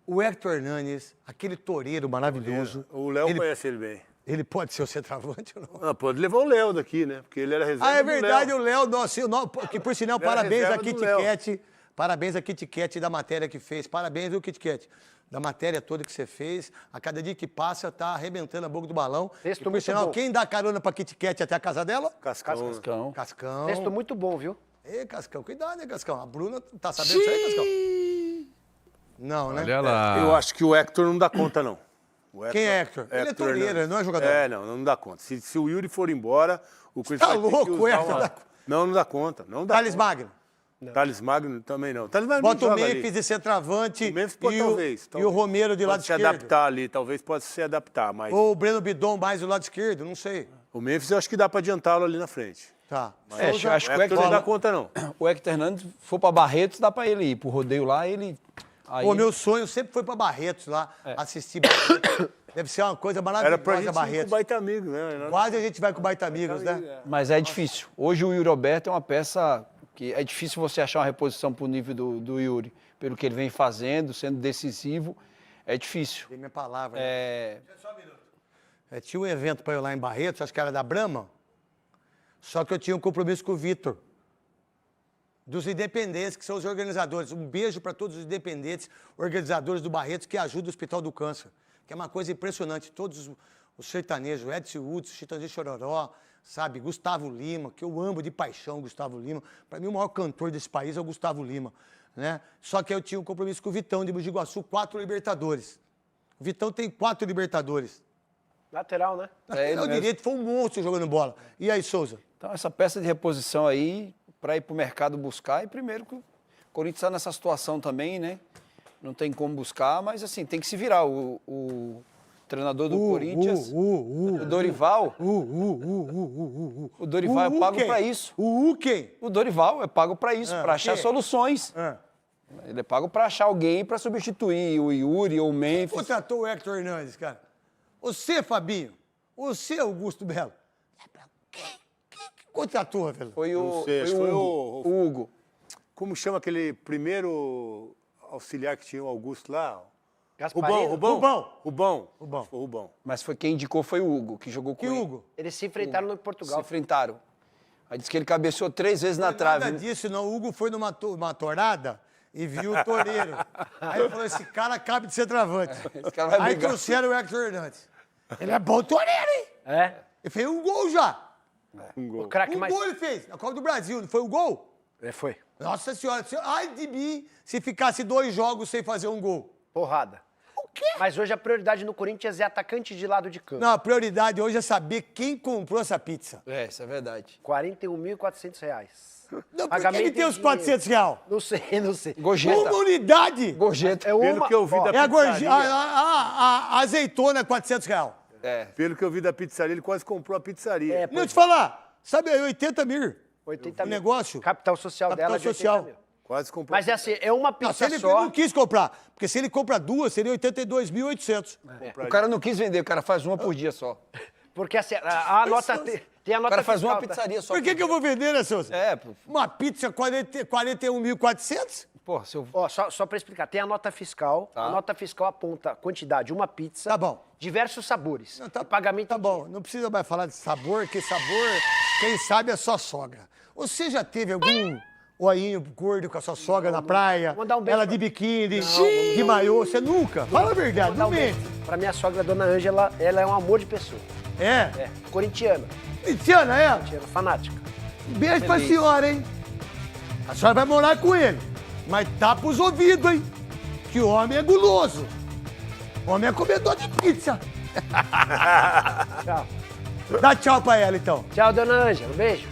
o Hector Hernanes, aquele toureiro maravilhoso... O Léo conhece ele bem. Ele pode ser o centroavante ou não? Ah, pode levar o Léo daqui, né? Porque ele era reserva Ah, é do verdade, Léo. o Léo, nossa, que por sinal, Ele era parabéns a reserva do Kit Léo. Kat. Parabéns a Kit Kat da matéria que fez. Parabéns, viu, Kit Kat? Da matéria toda que você fez. A cada dia que passa, tá arrebentando a boca do balão. Texto E, por muito sinal, bom. quem dá carona pra Kit Kat até a casa dela? Cascão. Cascão. Cascão. Texto muito bom, viu? Ei, Cascão, cuidado, hein, Cascão? A Bruna tá sabendo disso aí, Cascão? Não, né? Olha lá. Eu acho que o Hector não dá conta, não. O Hector, Quem é Hector? Ele é toureiro, Hernandes. ele não é jogador. É, não dá conta. Se o Yuri for embora, o Corinthians Tá vai ter que louco, usar Hector? uma... Não dá conta. Não dá Thales conta. Magno. Thales Magno também não. Thales Magno Bota o joga ali. Memphis de centroavante O Memphis pode, e talvez. o Romero de lado Pode se esquerdo. adaptar ali, talvez possa se adaptar, mas Ou o Breno Bidon mais do lado esquerdo, não sei. o Memphis eu acho que dá para adiantá-lo ali na frente. Tá. Mas acho que o Hector não dá conta, não. O Hector Hernandes for pra Barretos, dá pra ele ir. Pro rodeio lá, ele... Aí... Pô, meu sonho sempre foi pra Barretos lá, assistir Barretos. Deve ser uma coisa Era pra maravilhosa, gente ir Barretos. com Baita Amigo, né? Quase a gente vai com Baita Amigos, né? Mas é difícil. Hoje o Yuri Alberto é uma peça que é difícil você achar uma reposição pro nível do Yuri. Pelo que ele vem fazendo, sendo decisivo, é difícil. Dei minha palavra. É... Tinha um evento pra eu lá em Barretos, acho que era da Brahma, só que eu tinha um compromisso com o Vitor. Dos independentes, que são os organizadores. Um beijo para todos os independentes, organizadores do Barretos, que ajudam o Hospital do Câncer. Que é uma coisa impressionante. Todos os sertanejos, Edson Woods, Chitãozinho Chororó, sabe? Gustavo Lima, que eu amo de paixão Gustavo Lima. Para mim, o maior cantor desse país é o Gustavo Lima, né? Só que eu tinha um compromisso com o Vitão de Mogi Guaçu, 4 Libertadores. O Vitão tem 4 Libertadores. Lateral, né? Lateral direito, foi um monstro jogando bola. E aí, Souza? Então, essa peça de reposição aí, para ir para o mercado buscar, e primeiro que o Corinthians está nessa situação também, né? Não tem como buscar, mas assim, tem que se virar. O treinador do Corinthians, o Dorival, o Dorival é pago para isso. Quem? O Dorival é pago para isso, para achar soluções. Ele é pago para achar alguém para substituir o Yuri ou o Memphis. Contratou o Hector Hernandes, cara. Você, Fabinho, você, Augusto Belo. Quem contratou, velho? Foi o Hugo. Como chama aquele primeiro auxiliar que tinha o Augusto lá? Gasparino? Rubão. Mas foi quem indicou foi o Hugo, que jogou com ele. Hugo? Eles se enfrentaram no Portugal. Se enfrentaram. Aí disse que ele cabeceou 3 vezes na trave. Nada disso, não. O Hugo foi numa torada e viu o Toreiro. Aí ele falou, esse cara acaba de ser travante. Esse cara vai Aí brigar. trouxeram o Hector Hernandes. Ele é bom Toreiro, hein? É? Ele fez um gol já. O craque mais... gol ele fez, na Copa do Brasil, não foi o gol? Foi. Nossa Senhora, ai de mim se ficasse 2 jogos sem fazer um gol. Porrada. O quê? Mas hoje a prioridade no Corinthians é atacante de lado de campo. Não, a prioridade hoje é saber quem comprou essa pizza. Isso é verdade. R$41.400. Não, por que ele tem os R$400? Não sei. Gorjeta. Uma unidade. Gorjeta. Pelo que eu vi da É pizzaria. a azeitona, R$400. Pelo que eu vi da pizzaria, ele quase comprou a pizzaria. Não, te falar, sabe, 80 mil. 80 o mil. negócio. Capital social Capital dela de 80 social. mil. Quase comprou. Mas é assim, é uma Não, pizza ele só. não quis comprar, porque se ele compra 2, seria 82.800. O cara não quis vender, o cara faz uma por dia só. Porque assim, a nota tem a O nota cara faz uma fiscal, tá? pizzaria só. Por que eu vou vender, né, Souza? Pô. Uma pizza 41.400? Pô, se eu... Ó, só para explicar, tem a nota fiscal. Tá. A nota fiscal aponta a quantidade, uma pizza. Tá bom. Diversos sabores. Não, E pagamento Tá em bom, não precisa mais falar de sabor, que sabor, quem sabe é só sogra. Você já teve algum oinho gordo com a sua sogra na praia? Mandar um beijo Ela pra- de biquíni, de maiô, você nunca? Fala a verdade, não mente. Pra minha sogra, Dona Ângela, ela é um amor de pessoa. É? Corintiana. Corintiana, é? Corintiana, fanática. Um beijo pra senhora, hein? A senhora vai morar com ele, mas tapa os ouvidos, hein? Que o homem é guloso. O homem é comedor de pizza. Tchau. Dá tchau pra ela, então. Tchau, Dona Ângela. Um beijo.